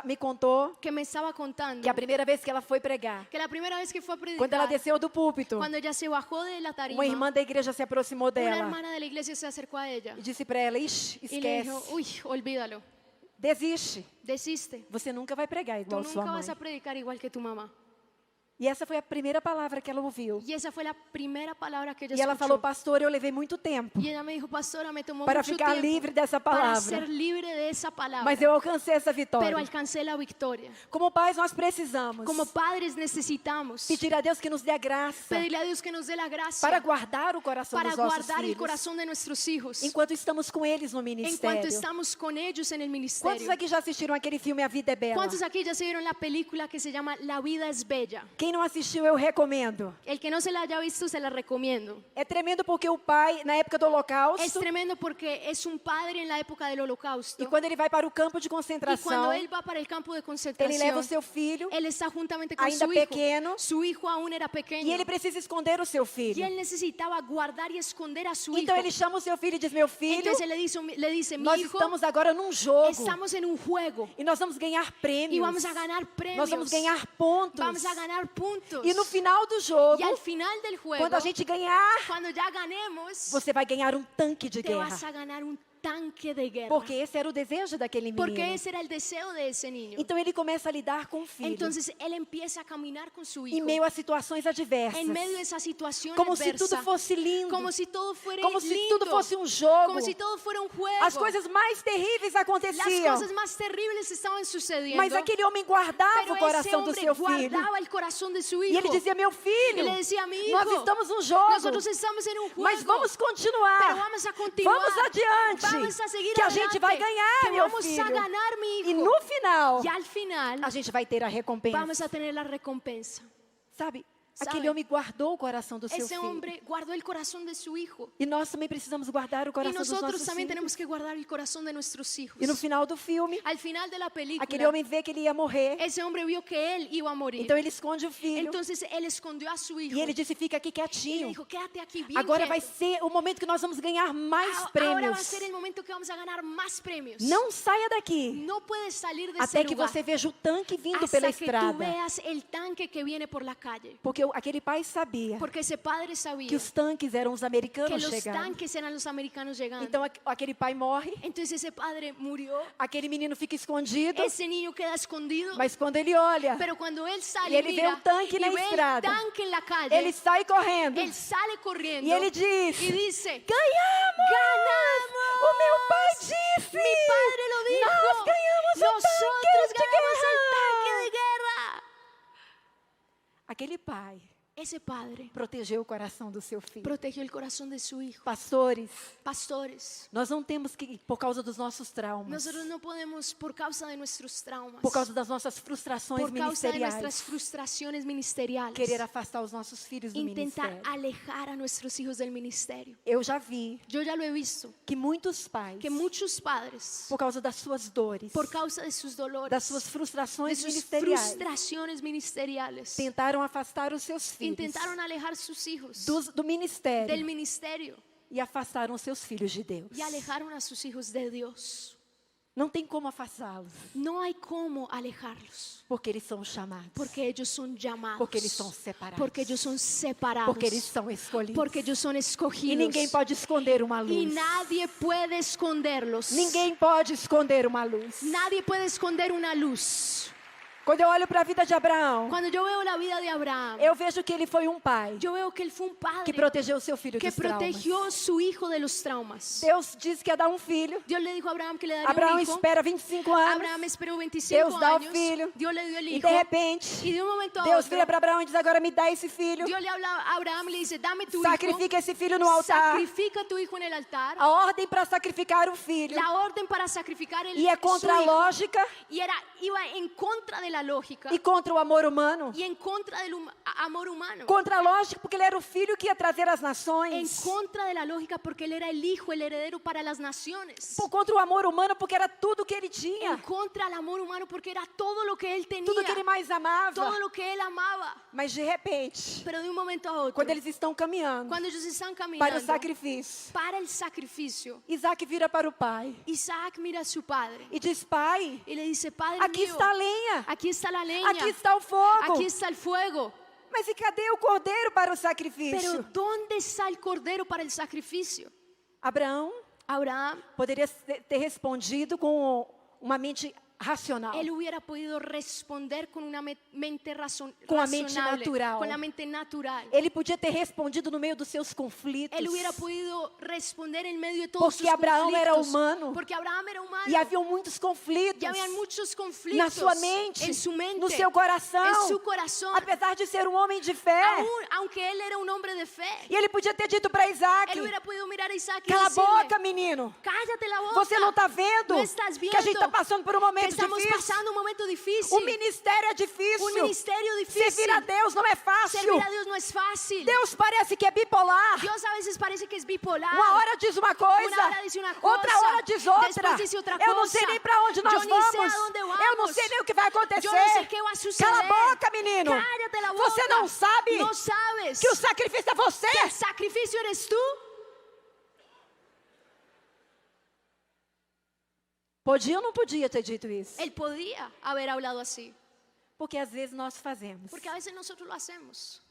me contou que me estaba contando que a primeira vez que ela foi pregar, que la primera vez que fue a quando ela predicar, desceu do púlpito, cuando ella se bajó de la tarima, uma irmã da igreja se aproximou una dela hermana de la iglesia se acercó a ella e disse para ela: Ixi, y le esquece, dijo, uy, olvídalo, desiste. desiste, Você nunca vai pregar tú igual sua nunca mãe. vas a predicar igual que tu mamá. E essa foi a primeira palavra que ela ouviu. Y esa fue la primera palabra que ella E ela falou: escuchó. pastor, eu levei muito tempo Y ella me dijo, pastora, me tomó para mucho ficar tiempo livre dessa para palavra, ser libre de esa palabra, mas eu alcancei essa pero vitória. alcancé la victoria. Como pais, nós precisamos Como padres necesitamos pedir a Deus que nos dê a graça pedirle a Dios que nos dé la gracia para guardar o coração para dos nossos guardar el filhos corazón de nuestros hijos enquanto estamos com eles no en cuanto ministério. estamos con ellos en el Quantos ministerio. aqui já assistiram aquele filme A Vida é Bela? ¿Cuántos aquí ya se vieron la película que se llama La vida es bella? Quem não assistiu, eu recomendo. El que no se la haya visto, se la recomiendo. É tremendo porque o pai, na época do Es Holocausto, tremendo porque es un padre en la época del holocausto. e quando ele vai para o campo de Y cuando concentração, él va para el campo de ele leva concentración, o seu filho él está juntamente con ainda su hijo. pequeno, Su hijo aún era e pequeño. ele precisa esconder o seu Y filho. él necesitaba guardar y esconder a su Então hijo. ele chama o seu filho e diz: meu filho, Entonces él le dice, mi nós hijo, estamos agora num jogo estamos en un juego e nós vamos ganhar y prêmios, vamos a ganar nós premios. vamos ganhar pontos. Vamos a ganar puntos. E no final do jogo, Y al final del juego, quando a gente ganhar, cuando ya ganemos, você vai ganhar um tanque de te vas guerra. a ganar un tanque de guerra. Porque esse era o desejo daquele Porque menino. ese era el deseo de ese niño. Então ele começa a lidar com o filho Entonces él empieza a caminar con su em hijo meio a situações adversas, en medio de esa situación como se adversa, tudo fosse lindo, como si todo fuera como se lindo, tudo fosse um jogo. como si todo fuera un juego. As coisas mais terríveis Las aconteciam, cosas más terribles estaban sucediendo. mas aquele homem guardava Pero o ese coração do hombre seu filho. guardaba el corazón de su E hijo. ele dizia: meu Y filho, le decía a mi nós hijo, estamos num jogo, nosotros estamos en un juego, mas vamos pero continuar, vamos a continuar, vamos adiante, vamos a seguir que a adelante, gente vai ganhar, que meu vamos filho. a ganar, mi hijo. E no final, Y al final a gente vai ter a recompensa. vamos a tener la recompensa. Sabe, Sabe? aquele homem guardou o coração do seu Ese filho. hombre guardó el corazón de su hijo. E nós também precisamos guardar o Y coração dos nosotros nossos también filhos. tenemos que guardar el corazón de nuestros hijos. E no final do filme, Al final de la aquele película, homem vê que ele ia morrer. ese hombre vio que él iba a morir. Então ele esconde o filho. Entonces él escondió a su hijo E ele disse: fica aqui y le quietinho. dijo, quédate aquí bien Agora quieto. vai ser o momento que nós vamos ganhar mais Ahora va a prêmios. ser el momento que vamos a ganar más premios. Não saia daqui No puedes salir de até ese que lugar você veja o tanque vindo hasta pela que tú estrada. veas el tanque que viene por la calle. Porque aquele pai sabia Porque ese padre sabía que os tanques eram os que americanos los chegando. tanques eran los americanos llegando. Então aquele pai morre, Entonces ese padre murió, aquele menino fica escondido, ese niño queda escondido, mas quando ele olha, pero cuando él sale E ele vê mira, o tanque y na ve estrada. el tanque en la calle, ele sai correndo. él sale corriendo E ele diz: y dice, ganhamos! ¡ganamos! O meu pai disse! Mi padre lo dijo, Nós ganhamos o nosotros tanque de ganamos el guerra! tanque de guerra. Aquele pai ese padre protegeu o coração do seu filho. protegió el corazón de su hijo. Pastores, Pastores, nós não temos que, por causa dos nossos traumas, nosotros no podemos, por causa de nuestros traumas, por causa das nossas frustrações por causa de nuestras ministeriais, frustraciones ministeriales, querer afastar os nossos filhos do intentar ministério. alejar a nuestros hijos del ministerio. Eu já vi Yo ya lo he visto, que muitos pais, que muchos padres, por causa das suas dores, por causa de sus dolores, das suas de frustrações sus ministeriais, frustraciones ministeriales, tentaram afastar os seus filhos intentaron alejar sus hijos do del ministério ministerio e afastaram os seus filhos de Deus. y alejaron a sus hijos de Dios. Não tem como afastá-los, No hay cómo alejarlos, porque eles são chamados, porque ellos son llamados, porque eles são separados, porque ellos son separados, porque eles são escolhidos. porque ellos son E escogidos. ninguém pode esconder uma Y luz. nadie puede esconderlos. Ninguém pode esconder uma luz. Nadie puede esconder una luz. Quando eu olho para a vida de Abraão, Cuando yo veo la vida de Abraham, eu vejo que ele foi um pai yo veo que él fue un padre que protegeu seu filho que dos traumas. protegió a su hijo de los traumas. Deus disse que ia dar um filho. Dios le dijo a Abraham que le daría Abraão un hijo. espera 25 anos. Abraham esperó 25 Deus dá o años. filho. Dios le dio el E hijo. de repente, Y de un momento a Deus otro, vira para Abraão e diz: agora me dá esse filho. Dios le habla a Abraham y le dice, dame tu Sacrifica esse filho no hijo. altar. Sacrifica tu hijo en el altar. A ordem para sacrificar o filho. La orden para sacrificar E é contra a su hijo. lógica Y iba en contra de la lógica e contra o amor humano. y en contra del amor humano. Contra a lógica, porque ele era o filho que ia trazer as En nações. contra de la lógica porque él era el hijo, el heredero para las naciones. Contra o amor humano, porque era tudo que ele En tinha. contra del amor humano porque era todo lo que él tenía, Tudo que ele mais amava. todo lo que él amaba. Mas de repente, Pero de un momento a otro, quando eles estão caminhando cuando ellos están para caminando o sacrifício, para el sacrificio, Isaac vira para o pai Isaac mira a su padre e diz: pai, y le dice, Padre aqui mío, está a lenha, aquí está la leña, aqui está o fogo. aquí está el fuego. Mas e cadê o cordeiro para o Pero sacrifício? ¿dónde está el cordero para el sacrificio? Abraão Abraham, poderia ter respondido com uma mente racional, él hubiera podido responder con una mente Com a mente razonable, natural. con la mente natural. ele podia ter respondido no meio dos seus conflitos, Él hubiera podido responder en medio de todos Porque sus Abraão conflictos. era humano. Porque Abraham era humano. e haviam muitos conflitos Y habían muchos na conflictos sua mente, en su mente, no seu coração, en su corazón. apesar de ser um homem de fé. Aunque él era un hombre de fe, E ele podia ter dito para Isaac: él hubiera podido mirar a Isaac y cala a decirle, boca, menino. cállate la boca. Você não está vendo No estás que a gente está viendo passando por um que momento estamos difícil? pasando un momento difícil. O ministério é difícil. Un ministerio difícil. Servir a Deus não é fácil. Servir a Dios no es fácil. Deus parece que é bipolar. Dios a veces parece que es bipolar. Uma hora diz uma coisa, Una hora dice una cosa, outra hora diz outra. después dice otra Eu não cosa. sei nem para onde nós Yo ni sé vamos. a dónde Eu não vamos. sei nem o que vai acontecer. Yo no sé qué va a suceder. Cala a boca, menino. Cállate la boca. Você não sabe No sabes que o sacrifício é você. que el sacrificio eres tú. Podia ou não podia ter dito isso? Él podía haber hablado así, Porque às vezes nós fazemos. porque a veces nosotros lo hacemos.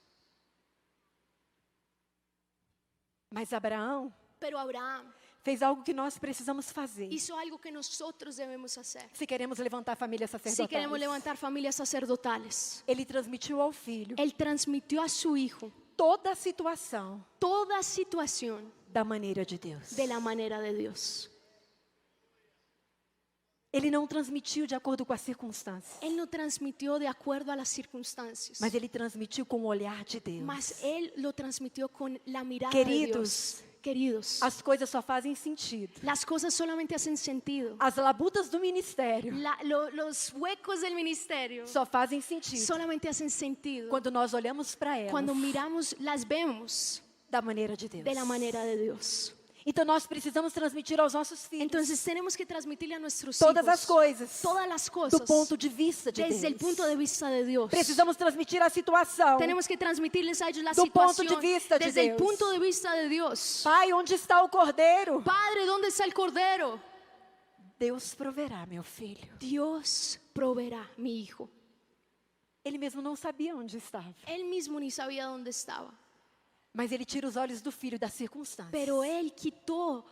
Mas Abraão Pero Abraham fez algo que nós precisamos fazer. hizo algo que nosotros debemos hacer. Se queremos levantar famílias Si sacerdotais. queremos levantar familias sacerdotales, Ele transmitiu ao filho él transmitió a su hijo toda a situação toda situación da maneira de Deus. de la manera de Dios. Ele não transmitiu de acordo com as circunstâncias, Él no transmitió de acuerdo a las circunstancias, mas ele transmitiu com o olhar de Deus. mas él lo transmitió con la mirada Queridos, de Dios. Queridos, as coisas só fazem sentido. las cosas solamente hacen sentido. As labutas do ministério Los huecos del ministerio só fazem sentido solamente hacen sentido quando nós olhamos para elas cuando miramos, las vemos da maneira de Deus. de la manera de Dios. Então nós precisamos transmitir aos nossos filhos Entonces tenemos que transmitirle a nuestros todas hijos as coisas todas las do cosas ponto de vista de desde el Deus. punto de vista de Dios. Precisamos transmitir a situação. Tenemos que transmitirles a ellos la Do ponto situación de vista de desde el Deus. punto de vista de Dios. Pai, onde está o cordeiro? Padre, ¿dónde está el cordero? Deus proverá, meu filho. Dios proveerá, mi hijo. Ele mesmo não sabia onde estava, Él mismo ni sabía dónde estaba, mas ele tira os olhos do filho das circunstâncias pero él quitó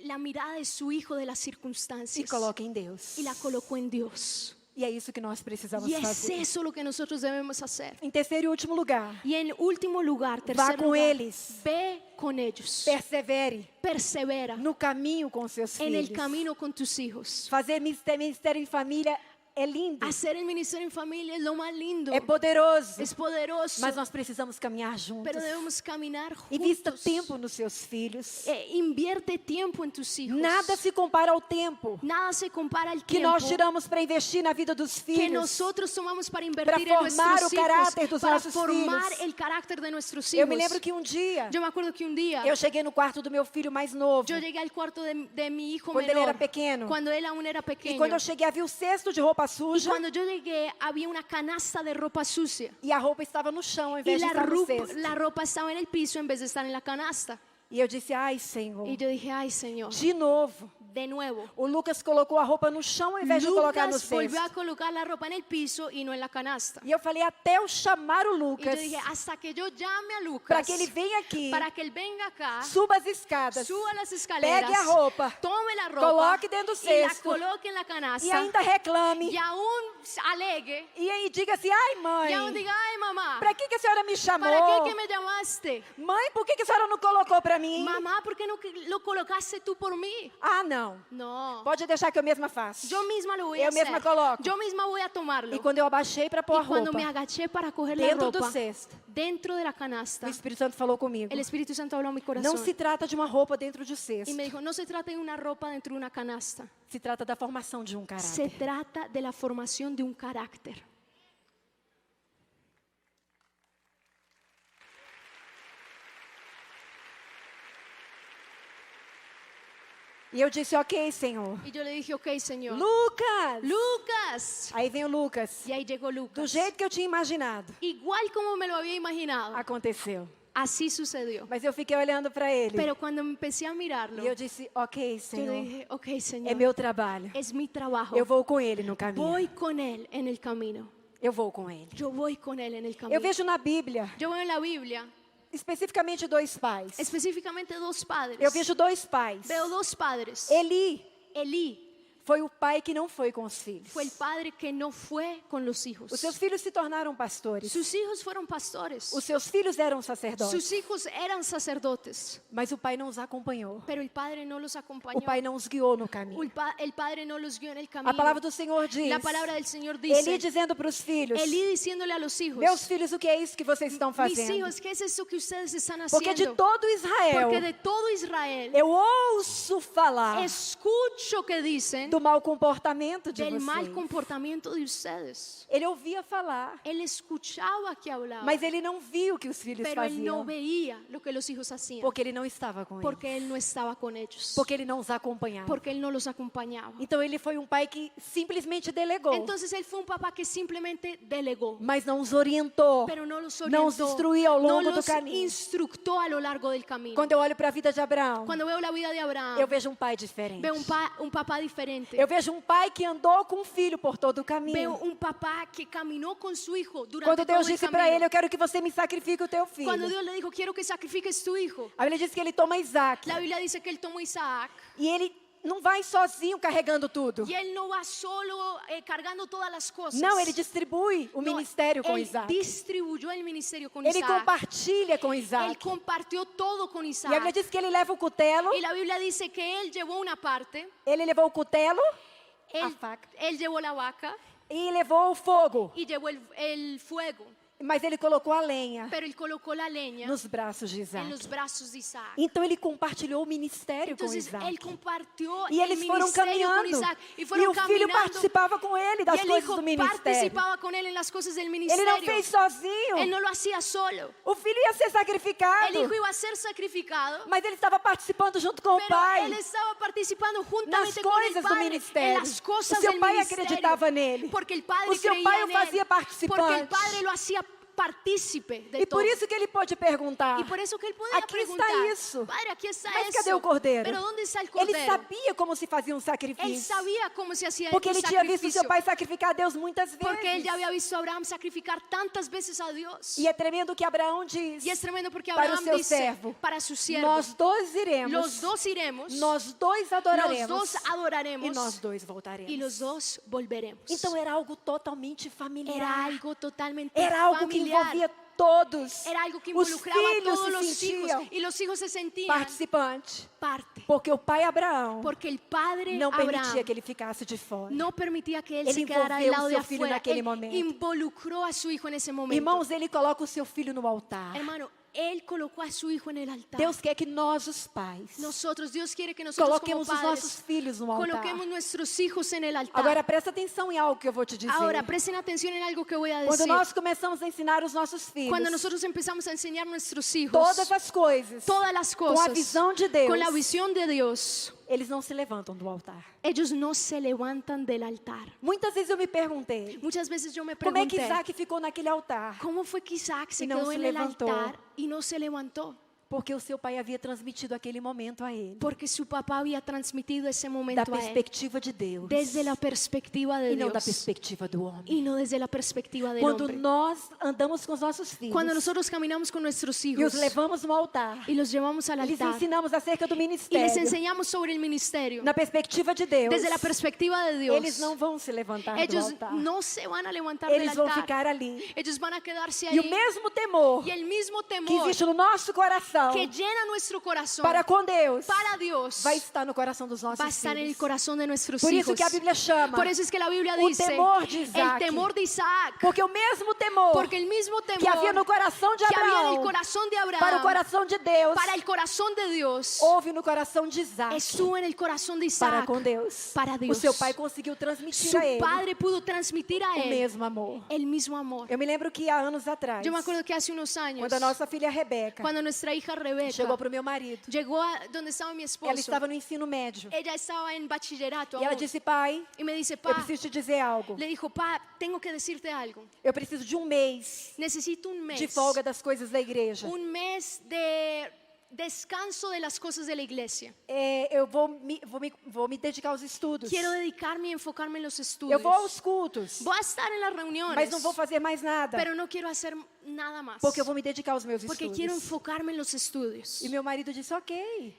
la mirada de su hijo de las e circunstancias coloca em Deus. y la colocó en Dios. E é isso que nós precisamos Y es fazer. eso lo que nosotros debemos hacer. Em terceiro e último lugar, Y en último lugar, vá tercer com lugar, eles, ve con ellos, persevere persevera no caminho com seus en el filhos. camino con tus hijos. Fazer ministério em família é lindo, Hacer el ministerio en familia es lo más lindo. é poderoso, Es poderoso. mas nós precisamos caminhar juntos. Pero debemos caminar Invista juntos. tempo nos seus filhos. Invierte tiempo en tus hijos. Nada se compara ao tempo Nada se compara al que tiempo nós tiramos para investir na vida dos que filhos, nosotros tomamos para invertir para en formar nuestros o caráter hijos, dos para nossos formar filhos. el carácter de nuestros Eu hijos. me lembro que um dia Yo me acuerdo que un día eu cheguei no quarto do meu filho mais novo. yo llegué al cuarto de mi hijo Quando ele menor, era pequeno. cuando él aún era E pequeño. quando eu cheguei, havia o cesto de roupa Y suja cuando yo llegué había una canasta de ropa sucia e a roupa estava no chão ao y invés de estar no cesto. la ropa estaba en el piso en vez de estar en la canasta. E eu disse, ai Senhor, Y yo dije, ay Señor, de novo. de nuevo. O Lucas colocou a roupa no chão ao invés de colocar no Lucas volvió a cesto. colocar la ropa en el piso y no en la canasta. E eu falei, até eu chamar o Y yo Lucas dije, hasta que yo llame a Lucas para que ele venha aqui, para que él venga acá, suba as escadas, suba las escaleras, pegue a roupa, tome la ropa coloque dentro do y la cesto coloque en la e canasta ainda reclame. y aún alegue E aí diga assim, ai y aún mãe, diga, ay mamá, para que a senhora me chamou? ¿para qué que me llamaste? Mãe, por que a senhora não colocou para mim? Mamá, ¿por qué no lo colocaste tú por mí? Ah, não. No, Pode deixar que eu mesma faço. yo misma lo voy a Eu hacer. mesma coloco. Yo misma voy a tomarlo. E quando eu abaixei para pôr a Y cuando roupa me agaché para coger la dentro do ropa cesto, dentro de la canasta, o Espírito Santo falou comigo. el Espíritu Santo habló a mi Não corazón se trata de uma roupa dentro de um y cesto. me dijo, no se trata de una ropa dentro de una canasta, Se trata da formação de um se caráter. trata de la formación de un carácter. E eu disse, ok, Senhor. Y yo le dije, ok, Señor. Lucas! Lucas. Aí vem o Lucas. Y ahí llegó Do Lucas. jeito que eu tinha imaginado, Igual como me lo había imaginado, aconteceu. así sucedió. Mas eu fiquei olhando para ele. Pero cuando empecé a mirarlo, E eu disse, ok, yo Senhor. dije, ok, Señor, É meu trabalho. es mi trabajo. Eu vou com ele no caminho. Voy con él en el camino. Eu vou com ele. Yo voy con él en el camino. Eu vejo na Bíblia, Yo veo en la Biblia especificamente dois pais. específicamente dos padres. Eu vejo dois pais. Veo dos padres. Eli Elí foi o pai que não foi com os filhos. fue el padre que no fue con los hijos. Os seus filhos se tornaram pastores. Sus hijos fueron pastores. Os seus filhos eram sacerdotes. Sus hijos eran sacerdotes. Mas o pai não os acompanhou. Pero el padre no los acompañó. O pai não os guiou no caminho. El padre no los guió en el camino. A palavra do Senhor diz. La palabra del Señor dice. Eli dizendo para os filhos: Elí diciéndole a los hijos. meus filhos, o que é isso que vocês estão Mis fazendo? hijos, ¿qué es eso que ustedes están Porque de haciendo? todo Israel Porque de todo Israel eu ouço falar escucho que dicen do mau comportamento de del mal vocês. comportamiento de ustedes. Ele ouvia falar, Él escuchaba que hablaba, mas ele não viu o que os filhos pero él no faziam, veía lo que los hijos hacían, porque ele não estava com eles, porque él no estaba con ellos, porque ele não os acompanhava. porque él no los acompañaba. Então ele foi um pai que simplesmente delegou, Entonces él fue un papá que simplemente delegó, mas não os orientou, pero no los não os orientó, instruiu ao no longo do los caminho. instructó a lo largo del camino. Quando eu olho para a vida de Abraão, Cuando veo la vida de Abraham, eu vejo um pai diferente. veo un papá diferente. Eu vejo um pai que andou com o filho por todo o Veo caminho. un papá que caminó con su hijo durante Quando todo Deus el disse para camino. ele, eu quero que você me sacrifique o teu filho. Cuando Dios le dijo, quiero que sacrifiques tu hijo, A Bíblia diz que ele toma Isaac. la Biblia dice que él tomó a Isaac E ele não vai sozinho carregando tudo. y él no va solo cargando todas las cosas. Não, ele distribui o No, ministério com él Isaac. distribuyó el ministerio con Ele Isaac. compartilha com Él Isaac. compartió todo con E a Isaac. Bíblia diz que ele leva o cutelo. Y la Biblia dice que él llevó una parte, Ele levou o cutelo, a él, faca, él llevó la vaca e levou o fogo. y llevó el fuego, Mas ele colocou a lenha pero él colocó la leña nos braços de en Isaac. los brazos de Isaac. Então ele compartilhou o ministério com Entonces Isaac. él compartió E el eles foram ministerio con caminhando. Isaac y E fueron o filho caminando. participava com ele das Y el coisas hijo do ministério. participaba con él en las cosas del Ele ministerio. não fez sozinho. Él no lo hacía solo. O filho ia ser sacrificado. El hijo iba a ser sacrificado, Mas ele estava participando junto com o pero pai. él estaba participando Nas juntamente con el coisas do padre en ministério. las O cosas seu del pai ministerio. acreditava nele. Porque el padre O seu creía pai o en fazia él. Porque el participante. padre lo hacía partícipe de E todo. por isso que ele pode perguntar. Y por eso que él podía Aqui preguntar, está isso. Padre, aquí está Mas eso. cadê o cordeiro? Pero ¿dónde está el Ele cordero? sabia como se fazia um Él sacrifício. sabía cómo se hacía Porque el ele tinha visto sacrificio. seu pai sacrificar a Deus muitas vezes. Porque él ya había visto a Abraham sacrificar tantas veces a Dios. E é tremendo que Abraão diz: Y es tremendo porque para o Abraham seu dice, servo, para su siervo, nós dois iremos, los dos iremos, nós dois adoraremos, los dos adoraremos e nós dois voltaremos. y los dos volveremos. Então era algo totalmente familiar. Era algo totalmente Era algo que familiar. envolvia todos. Era algo que Os involucraba a filhos todos se los hijos sentiam y los hijos se sentían participantes. parte. Porque o pai Abraão Porque el padre não permitia Abraham que ele ficasse de fora. no permitía que él Ele se quedara del envolveu lado o de seu filho afuera. naquele Él momento. involucró a su hijo en ese momento. Irmãos, ele coloca o seu filho no altar. Hermano, él colocó a su hijo en el altar. Deus quer que nós, os pais, Dios quiere que nosotros como coloquemos os nossos padres filhos no altar. coloquemos nuestros hijos en el altar. Agora presta atenção em algo que eu vou te dizer. Ahora presten atención en algo que voy a Quando decir. nós começamos a ensinar os nossos filhos Cuando nosotros empezamos a enseñar a nuestros hijos todas as coisas todas las com a cosas visão de Deus, con la visión de Dios, eles não se levantam do altar. ellos no se levantan del altar. Muitas vezes eu me perguntei, Muchas veces yo me como é que pregunté, Isaac ficou naquele altar? ¿cómo fue que Isaac se Y no quedó se en el levantó. altar y no se levantó? Porque o seu pai havia transmitido aquele momento a ele, Porque su papá había transmitido ese da momento a él perspectiva de Deus desde la perspectiva de e não da Dios perspectiva do homem. y no desde la perspectiva del Quando hombre. nós andamos com os nossos filhos Cuando nosotros caminamos con nuestros e hijos os levamos no altar, y los llevamos al lhes altar ensinamos acerca do y les ministério, enseñamos sobre el ministerio na perspectiva de Deus, desde la perspectiva de Dios, eles não vão se levantar do ellos altar. no se van a levantar del Eles vão altar. ficar ali. Ellos van a quedarse E o ahí. mesmo temor Y el mismo que temor existe no nosso coração que llena nuestro corazón para com Deus para Dios vai estar no coração dos nossos va a estar en el filhos. corazón de nuestros Por hijos. isso que a Bíblia chama Por eso es que la Biblia o dice temor de el Isaac. temor de Isaac. Porque o mesmo temor Porque el mismo temor que havia no coração de que había en el Abraão corazón de Abraham para o coração de Deus, para el corazón de Dios houve no coração de Isaac estuvo en el corazón de para Isaac com Deus. para O Dios. seu pai conseguiu transmitir Su a ele padre pudo transmitir a o él mesmo amor. el mismo amor. Eu me lembro que há anos atrás, Yo me acuerdo que hace unos años, quando a nossa filha Rebeca cuando nuestra hija Rebeca chegou para o meu marido, llegó a donde estaba mi esposo, ela estava no ensino médio. ella estaba en bachillerato E ela aún, disse, pai, y me dice, eu pa, preciso te dizer algo. le dijo, pa, tengo que decirte algo. Eu preciso de um mês Necesito un mes, de folga das coisas da igreja. un mes de descanso de las cosas de la iglesia. Eu vou me dedicar aos estudos. Quiero dedicarme y enfocarme en los Eu estudios. vou aos cultos, Voy a estar en las reuniones, mas não vou fazer mais nada, pero no quiero hacer nada más. porque eu vou me dedicar aos meus Porque estudos. quiero enfocarme en los estudios. E meu marido disse, ok,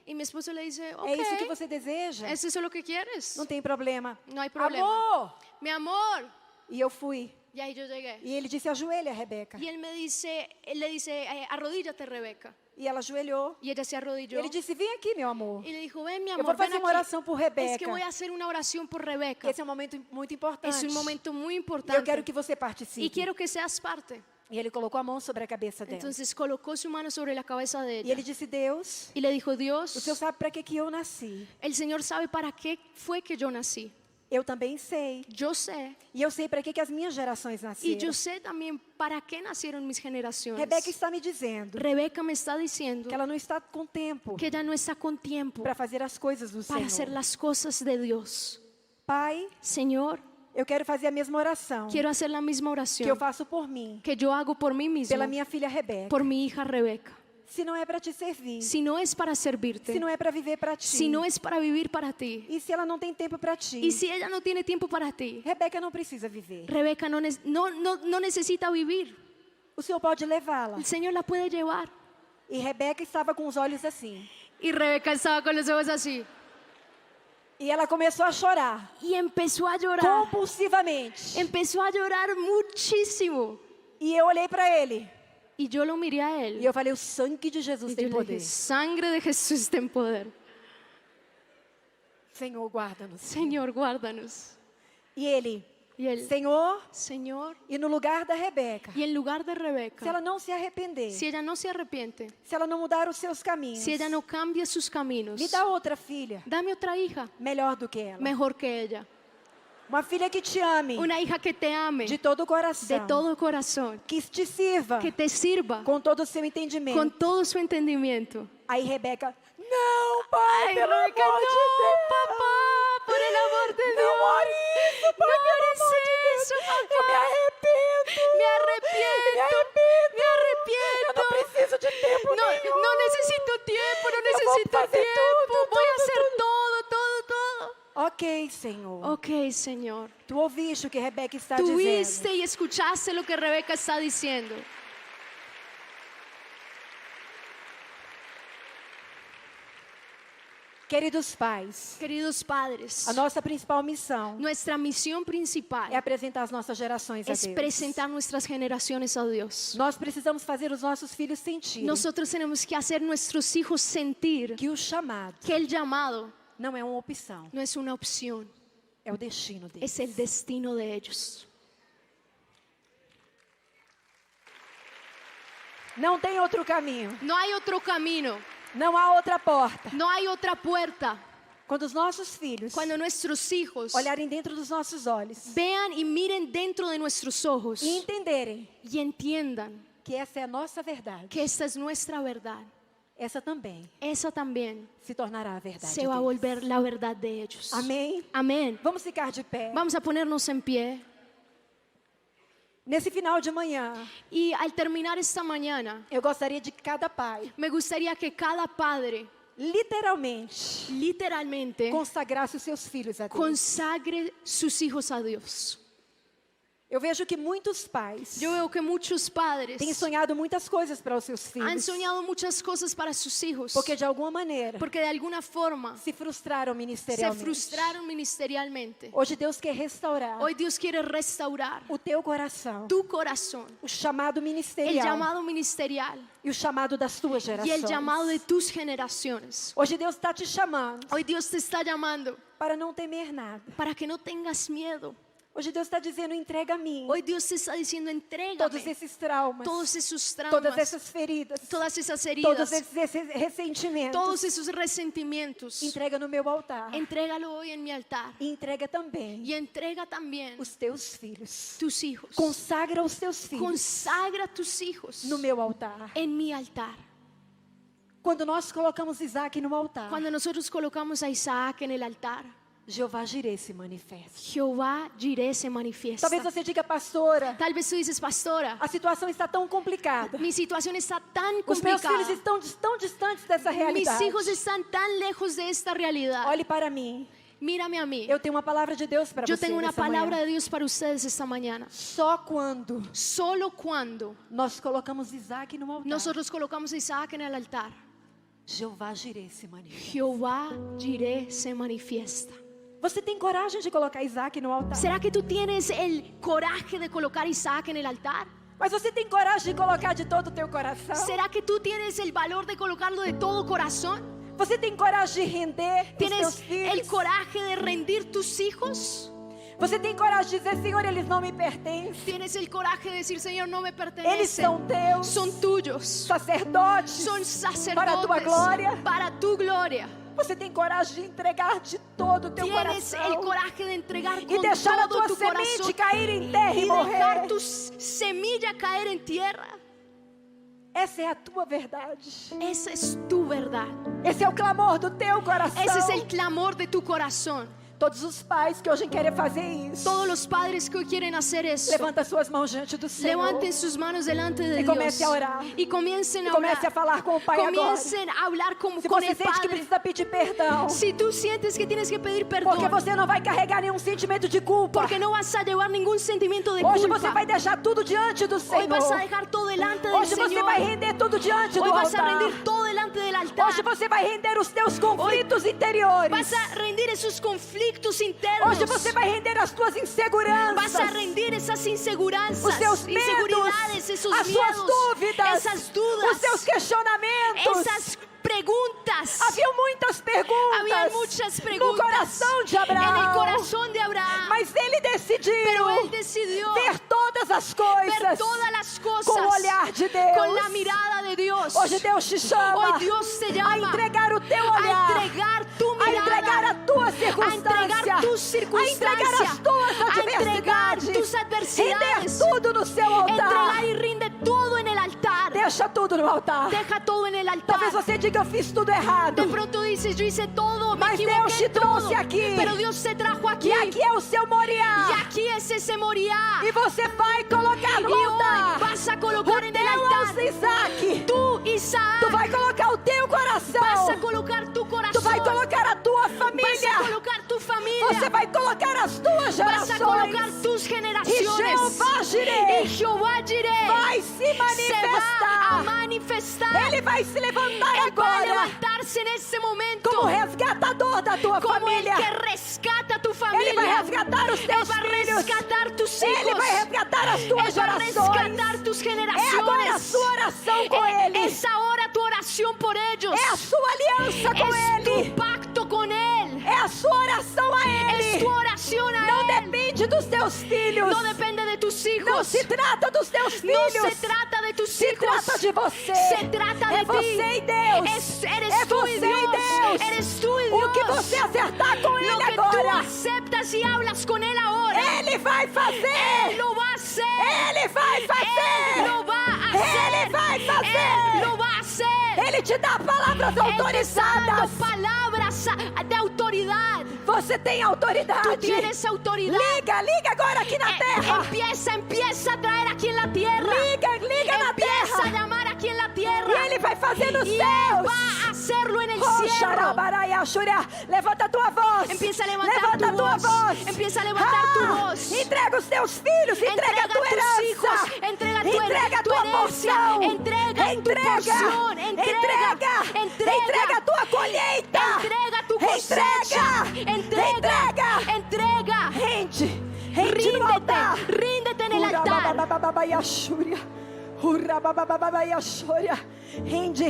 Y mi esposo le dice, ok, é isso que você deseja? ¿es eso lo que quieres? Não tem problema. No hay problema. Amor! Mi amor. E eu fui. Y ahí yo llegué. E ele disse, ajoelha, Rebeca. Y él le dice, arrodíllate, Rebeca. E ela ajoelhou. Y ella se arrodilló. Ele disse, vem aqui, meu amor. Y le dijo, ven mi Eu amor, vou ven fazer uma aquí. oração por Es que Rebeca. voy a hacer una oración por Rebeca. Esse é um momento muito importante. Es un momento muy E importante. eu quero que você Y participe. quiero que seas parte. E ele colocou a mão sobre a cabeça dela. Entonces colocó su mano sobre la cabeza de E ella. ele disse, Deus, Y le dijo, o Dios, Senhor sabe para que eu nasci. el Señor sabe para qué fue que yo nací. Eu também sei. Yo sé. E eu sei para que as minhas gerações Y nasceram. yo sé también para qué nacieron mis generaciones. Rebeca está me dizendo Rebeca me está diciendo que ela não está com tempo que ella no está con tiempo para fazer as coisas do para hacer Senhor. las cosas de Dios. Pai, Señor, eu quero fazer a mesma oração quiero hacer la misma que eu oración faço por mim, que yo hago por mí mismo, pela minha filha Rebeca. por mi hija Rebeca. Se não é para te servir, Si no es para servirte, se não é para viver para ti, si no es para vivir para ti, e se ela não tem tempo para ti, y si ella no tiene tiempo para ti, Rebeca não precisa viver. Rebeca no necesita vivir. O Senhor pode levá-la. El Señor la puede llevar. E Rebeca estava com os olhos assim. Y Rebeca estaba con los ojos así. E ela começou a chorar Y empezó a llorar. compulsivamente. Empezó a llorar muchísimo. E eu olhei para ele Y yo lo miré a e él. eu falei: o sangue de Jesus Y tem yo le poder. dije, sangre de Jesús ten poder. Senhor, guarda-nos. Señor, guárdanos. E ele, Y él, Senhor, Señor, e no lugar da Rebeca, y en lugar de se Rebeca, ela não se arrepender, si ella no se arrepiente, se ela não mudar os seus caminhos, si ella no cambia sus caminos, me dá outra filha, dame otra hija melhor do que ela. mejor que ella. Uma filha que te ame Una hija que te ame de todo o de coração, todo corazón, que te sirva que te sirva com todo o seu entendimento. con todo su entendimiento. Aí Rebeca, não, pai, Ay, pelo Rebeca, amor de no, Deus. papá, por el amor de Não Dios. ore isso, pai, No pelo eres amor de Deus. eso, Eu me papá. arrependo. Me arrepiento, me Eu arrepiento. não preciso de tempo No, nenhum. no necesito tiempo, no Eu vou necesito fazer tiempo. tudo, Voy a tudo, hacer tudo. todo. Ok, Senhor. Ok, Señor. Tu ouviste o que Rebeca está dizendo. Tuviste y escuchaste lo que Rebeca está diciendo. Queridos pais, Queridos padres, a nossa principal missão nuestra misión principal é apresentar as nossas gerações a es Deus. presentar nuestras generaciones a Dios. Nós precisamos fazer os nossos filhos sentirem Nosotros tenemos que hacer nuestros hijos sentir que o chamado que el llamado não é uma opção, no es una opción, é o destino deles. es el destino de ellos. Não tem outro caminho, No hay otro camino, não há outra porta. no hay otra puerta. Quando os nossos filhos Cuando nuestros hijos olharem dentro dos nossos olhos vean y miren dentro de nuestros ojos e entenderem y entiendan que essa é a nossa verdade, que esta es nuestra verdad, essa também esa también se tornará a verdade se va a deles. volver la verdad de ellos. Amém? Amén. Vamos ficar de pé. Vamos a ponernos en pie. Nesse final de manhã, Y al terminar esta mañana, eu gostaria de que cada pai, me gustaría que cada padre literalmente, literalmente consagrasse os seus filhos a Deus. consagre sus hijos a Dios. Eu vejo que muitos pais Yo veo que muchos padres têm sonhado muitas coisas para os seus han filhos, soñado muchas cosas para sus hijos, porque de alguma maneira porque de alguna forma se frustraram se ministerialmente. frustraron ministerialmente. Hoje Deus quer restaurar Hoy Dios quiere restaurar o teu coração, tu corazón, o chamado el ministerial llamado ministerial e o chamado das tuas y el gerações. llamado de tus generaciones. Hoje Deus está te chamando Hoy Dios te está llamando para não temer nada. para que no tengas miedo. Hoje Deus está dizendo, entrega a mim Hoy Dios te está diciendo, todos entrégame esses traumas, todos esos todas traumas, essas feridas, todas esas todos heridas, esses ressentimentos. todos esos resentimientos. Entrega no meu altar. Entrégalo hoy en mi altar. E entrega também Y entrega también os teus filhos. tus hijos. Consagra os teus filhos Consagra tus hijos no meu altar. en mi altar. Quando nós colocamos Isaac no altar, Cuando nosotros colocamos a Isaac en el altar, Jeová Jireh se manifesta. Jehová Jireh se manifiesta. Talvez você diga, pastora, Tal vez tú dices, pastora, a situação está tão complicada. mi situación está tan Os meus complicada. filhos estão tão distantes dessa Mis realidade. hijos están tan lejos de esta realidad. Olhe para mim. Mírame a mí. Eu tenho uma palavra de Deus para Yo você tengo una nessa palabra manhã. de Dios para ustedes esta mañana. Só quando Solo cuando nós colocamos Isaac no altar, nosotros colocamos a Isaac en el altar, Jeová Jireh se manifesta. Jehová Jireh se manifiesta. Você tem coragem de colocar Isaac no altar? ¿Será que tú tienes el coraje de colocar a Isaac en el altar? Mas você tem coragem de colocar de todo o teu coração? ¿Será que tú tienes el valor de colocarlo de todo corazón? Você tem coragem de render os teus ¿Tienes filhos? el coraje de rendir tus hijos? Você tem coragem de dizer, Senhor, eles não me pertencem. ¿Tienes el coraje de decir, Señor, no me Eles pertenecen? são teus. Son tuyos. Sacerdotes. Son sacerdotes Para a tua glória. para tu gloria. Você tem coragem de entregar de todo o teu Tienes el coração. coraje de entregar E con deixar a todo tua tu semente corazón cair em terra e y dejar morrer. tu semilla caer en tierra. Essa é a tua verdade. Esa es tu verdad. Esse é o clamor do teu coração. Ese es el clamor de tu corazón. Todos os pais que hoje querem fazer isso, Todos los padres que hoy quieren hacer eso, levanta suas mãos diante do Senhor. levanten sus manos delante de Y Dios comece a orar. y comiencen E a comece a orar. falar com o Pai agora. Comiencen a hablar como Se con você el sente que Padre. precisa pedir perdão, Si tú sientes que tienes que pedir perdón, porque você não vai carregar nenhum sentimento de culpa. porque no vas a llevar ningún sentimiento de Hoje culpa. você vai deixar tudo diante do Hoy Senhor. vas a dejar todo delante del Hoje você Señor. vai render tudo diante Hoy do vas a altar. rendir todo delante del altar. Hoje você vai render os teus conflitos interiores. Vas a rendir esos conflictos internos. Hoje você vai render as tuas inseguranças. Vas a rendir esas inseguranzas, Os seus medos, inseguridades, esos as miedos, suas dúvidas, esas dudas, os seus questionamentos. esas preguntas. Havia muitas perguntas Había muchas no preguntas coração de en el Abraão. corazón de Abraham. Mas ele decidiu Pero él decidió ver todas as coisas ver todas las cosas com o olhar de Deus. con la mirada de Dios. Hoje Deus te chama Hoy Dios te llama a entregar o teu a olhar, entregar tu a mirada, entregar a tua a circunstância, entregar tus a circunstancias, entregar as tuas a entregar adversidades, tus adversidades, render tudo no seu altar. entregar y rinde todo en el altar. Deixa tudo no altar. Deja todo en el altar. Talvez você diga, eu fiz tudo errado. De pronto dices, yo hice todo, me Mas equivoqué Deus te todo, trouxe aqui. pero Dios te trajo aquí. E aqui é o seu Y Moriá. aquí es ese Moriah. E você vai colocar no Y altar hoy vas a colocar en el o altar. teu Isaac. Tú, Isaac, Tu vai colocar o teu vas coração. a colocar tu Tu corazón. vai colocar a tua família família. colocar tu familia. Você vai colocar as tuas Vas a colocar gerações. tus E generaciones. Jeová Jireh Y Jehová Jireh vai se se va a manifestar. manifestar. Ele vai se levantar Él va a agora levantarse en ese momento como resgatador da tua como el família. que rescata tu Ele vai familia. resgatar os Él teus va a filhos. rescatar tus Ele hijos. vai resgatar as tuas Él va a gerações. rescatar tus É agora a generaciones. sua oração com Ele. Es ahora tu oración por ellos. É a sua aliança com Es tu Ele. pacto con Él. É a sua oração a Es Ele. tu oración a Não Él. depende dos teus filhos. No depende de tus Não hijos. se trata dos teus No filhos. se trata de tus Se hijos. trata de você. Se trata de É ti. você e Deus. Eres É tú y você e Dios. Deus. Eres tú y O que Dios. você acertar com Lo Ele que tú agora, aceptas y hablas con Él ahora. Ele vai fazer. Él lo va a hacer. Ele vai Él fazer. lo va a hacer. Ele vai Él fazer. lo va a hacer. Ele te dá palavras Él te está dando autorizadas. palabras de autoridad. Você tem autoridade. Tú tienes autoridad. Liga agora aqui na terra. Empieza a traer aquí en la tierra. Liga na Empieza a terra. llamar aquí en la tierra. E Ele vai fazer nos Y Él céus. va a hacerlo en el Oh, cielo. xarabaraiá, xuriá. Levanta a tua voz. Empieza a levantar Levanta tu a tua voz. voz. Empieza a levantar tu voz. Entrega os teus filhos. Entrega a tua tus herança. hijos. Entrega tu Entrega a tu tua herencia. porção. Entrega tu porción. Entrega a tua colheita. Entrega tu cosecha. Entrega. Entrega. Rende no altar. Ríndete en el altar. Urababababaiá, xuriá. Urababababaiá, xuriá. Rende.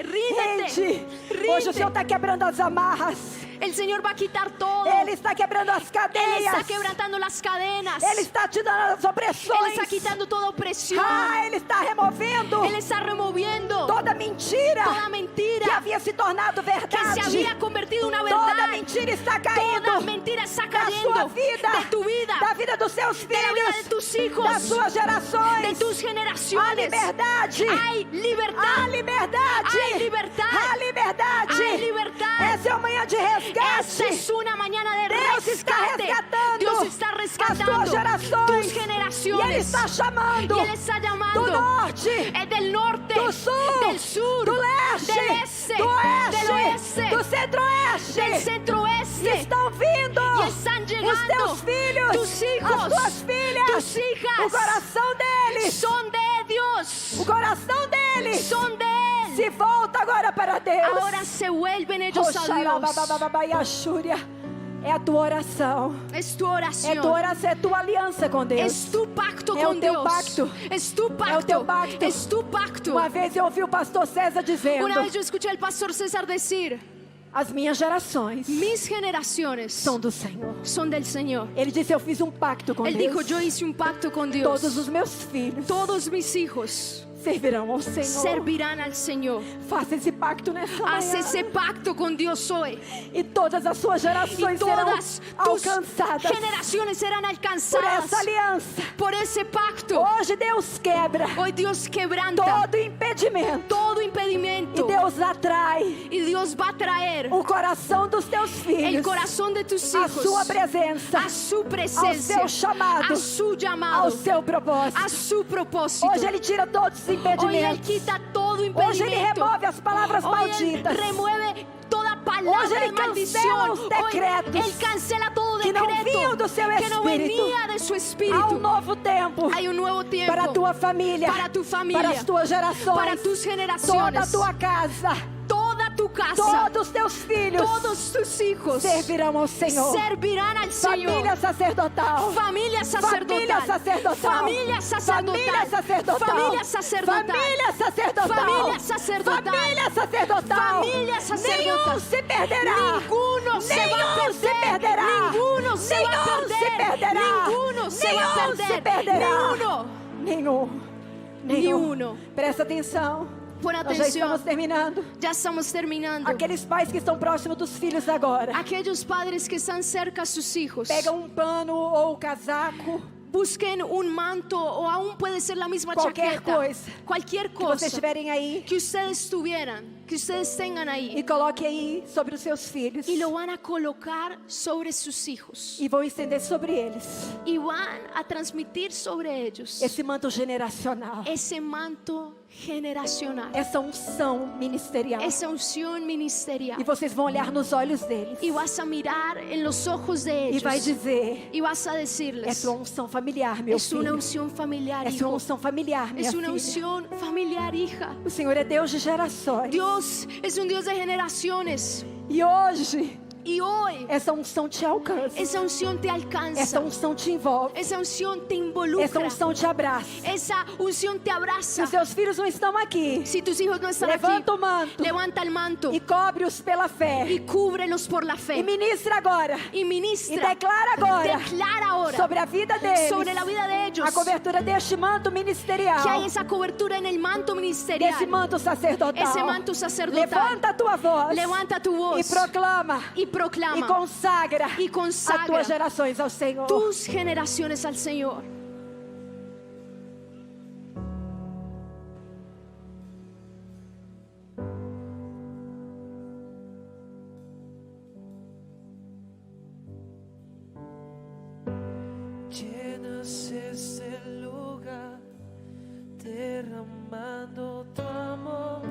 Ríndete. Hoje o Senhor está quebrando as amarras. El Señor va a quitar todo. Ele está quebrando as Él cadeias. está quebrantando las cadenas. Ele está te dando as Él opressões. está quitando toda opresión. Ele está removendo Él está removiendo toda mentira toda que mentira havia se tornado que se verdade. había convertido en una Toda verdad. mentira está Toda caindo mentira está da cayendo sua vida, de tu vida, da vida dos seus de la vida de filhos, tus hijos, das suas gerações. de tus A generaciones. liberdade. Hay libertad. A liberdade. Hay libertad. A liberdade. Hay libertad. Essa é uma manhã de Esta resgate. es una mañana de Deus está rescate. resgatando Dios está as rescatando tuas gerações. tus E Ele generaciones. está chamando Y Él está llamando do norte, del norte, do sul, del sur, do leste, del este, do oeste, del oeste, do centro-oeste. del E centro-oeste. estão vindo Y están os llegando teus filhos, tus hijos, as tuas filhas, tus hijas. o coração deles, Son de Dios. o coração deles Son de Él. se volta agora para Deus. Ahora se vuelven ellos a Dios. Oxalababababaiá, xúria. É a tua oração. Es tu É oración. tua oração, é tua aliança com Deus. Es tu pacto É con o teu Dios. pacto. Es tu É o pacto. teu pacto. Es tu pacto. Uma vez eu ouvi o pastor César dizendo: Una vez yo escuché al pastor César decir, as minhas gerações mis generaciones são do Senhor. son del Señor. Ele disse: eu fiz um pacto com Él Deus. dijo, yo hice un pacto con Dios. Todos os meus filhos Todos mis hijos servirão ao Senhor. servirán al Señor. Faça esse pacto nessa Haz manhã. esse pacto con Dios hoy. E todas as suas Y gerações serão todas tus alcançadas generaciones serán por alcanzadas essa aliança. por ese pacto. Hoje Deus quebra Hoy Dios quebranta todo impedimento. todo E impedimento. Deus atrai Y Dios va a traer o coração dos teus el filhos corazón de tus à hijos sua presença, a su ao presencia, seu chamado, a su ao llamado, seu propósito. a su propósito. Hoje Ele tira todos os Hoy Él impedimentos. quita todo Hoje Ele impedimento. remove as palavras Hoy Él malditas remueve toda Hoje palabra Ele de maldición. cancela os Hoy decretos Él cancela todo que não vinham decreto do seu que no espírito. venía de su Há espíritu. novo tempo Hay un nuevo tiempo para a tua família, para tu familia, para as tuas gerações, para tus toda a generaciones, tua casa, toda tu casa, todos os teus filhos todos tus hijos servirão ao Senhor. servirán al Señor. Família sacerdotal. Familia sacerdotal. Família sacerdotal. Familia sacerdotal. Família sacerdotal. Familia sacerdotal. Família sacerdotal. Família sacerdotal. Família sacerdotal. Família sacerdotal. Nenhum se perderá. Ninguno se va a Nenhum se perder. perderá. Ninguno se va a Nenhum se perder. perderá. Ninguno se va a Nenhum perder. se perderá. Ninguno. Nenhum. Nenhum. Presta atenção. Pon Nós já atención. estamos terminando. Ya estamos terminando. Aqueles pais que estão próximos dos filhos agora. Aquellos padres que están cerca a sus hijos, Pega um pano ou casaco busquen un manto o aún puede ser la misma Cualquier chaqueta. coisa Cualquier que vocês cosa tiverem aí. que ustedes tuvieran. que ustedes tengan ahí e coloque aí sobre os seus filhos. y lo van a colocar sobre sus hijos E vão estender sobre eles y van a transmitir sobre ellos esse manto generacional, ese manto generacional, essa unção ministerial. esa unción ministerial. E vocês vão olhar nos olhos deles Y vas a mirar en los ojos de e ellos vai dizer: y vas a é decirles: tua unção familiar, meu es una filho. unción familiar, É tua hijo. unção familiar, minha Es una filha. unción familiar, hija. O Senhor é Deus de gerações. Dios es un Dios de generaciones. E hoje, Y hoy essa unção te alcança. esa unción te Essa alcanza. unção te envolve. Esa unción te Essa involucra. unção te abraça. Esa unción te Se abraza. os seus filhos não estão aqui, Si tus hijos no están aquí, levanta o manto levanta el manto e cobre-os pela fé. y cúbrelos por la E fe. ministra agora. Y E ministra, declara agora declara ahora sobre a vida deles sobre la vida de ellos a cobertura deste manto ministerial, que hay esa cobertura en el manto ministerial, desse manto sacerdotal. ese manto sacerdotal. Levanta a tua voz Levanta tu e voz proclama y e proclama consagra y as consagra tuas gerações ao Senhor. tus generaciones al Señor. Llenas este lugar, derramando tu amor.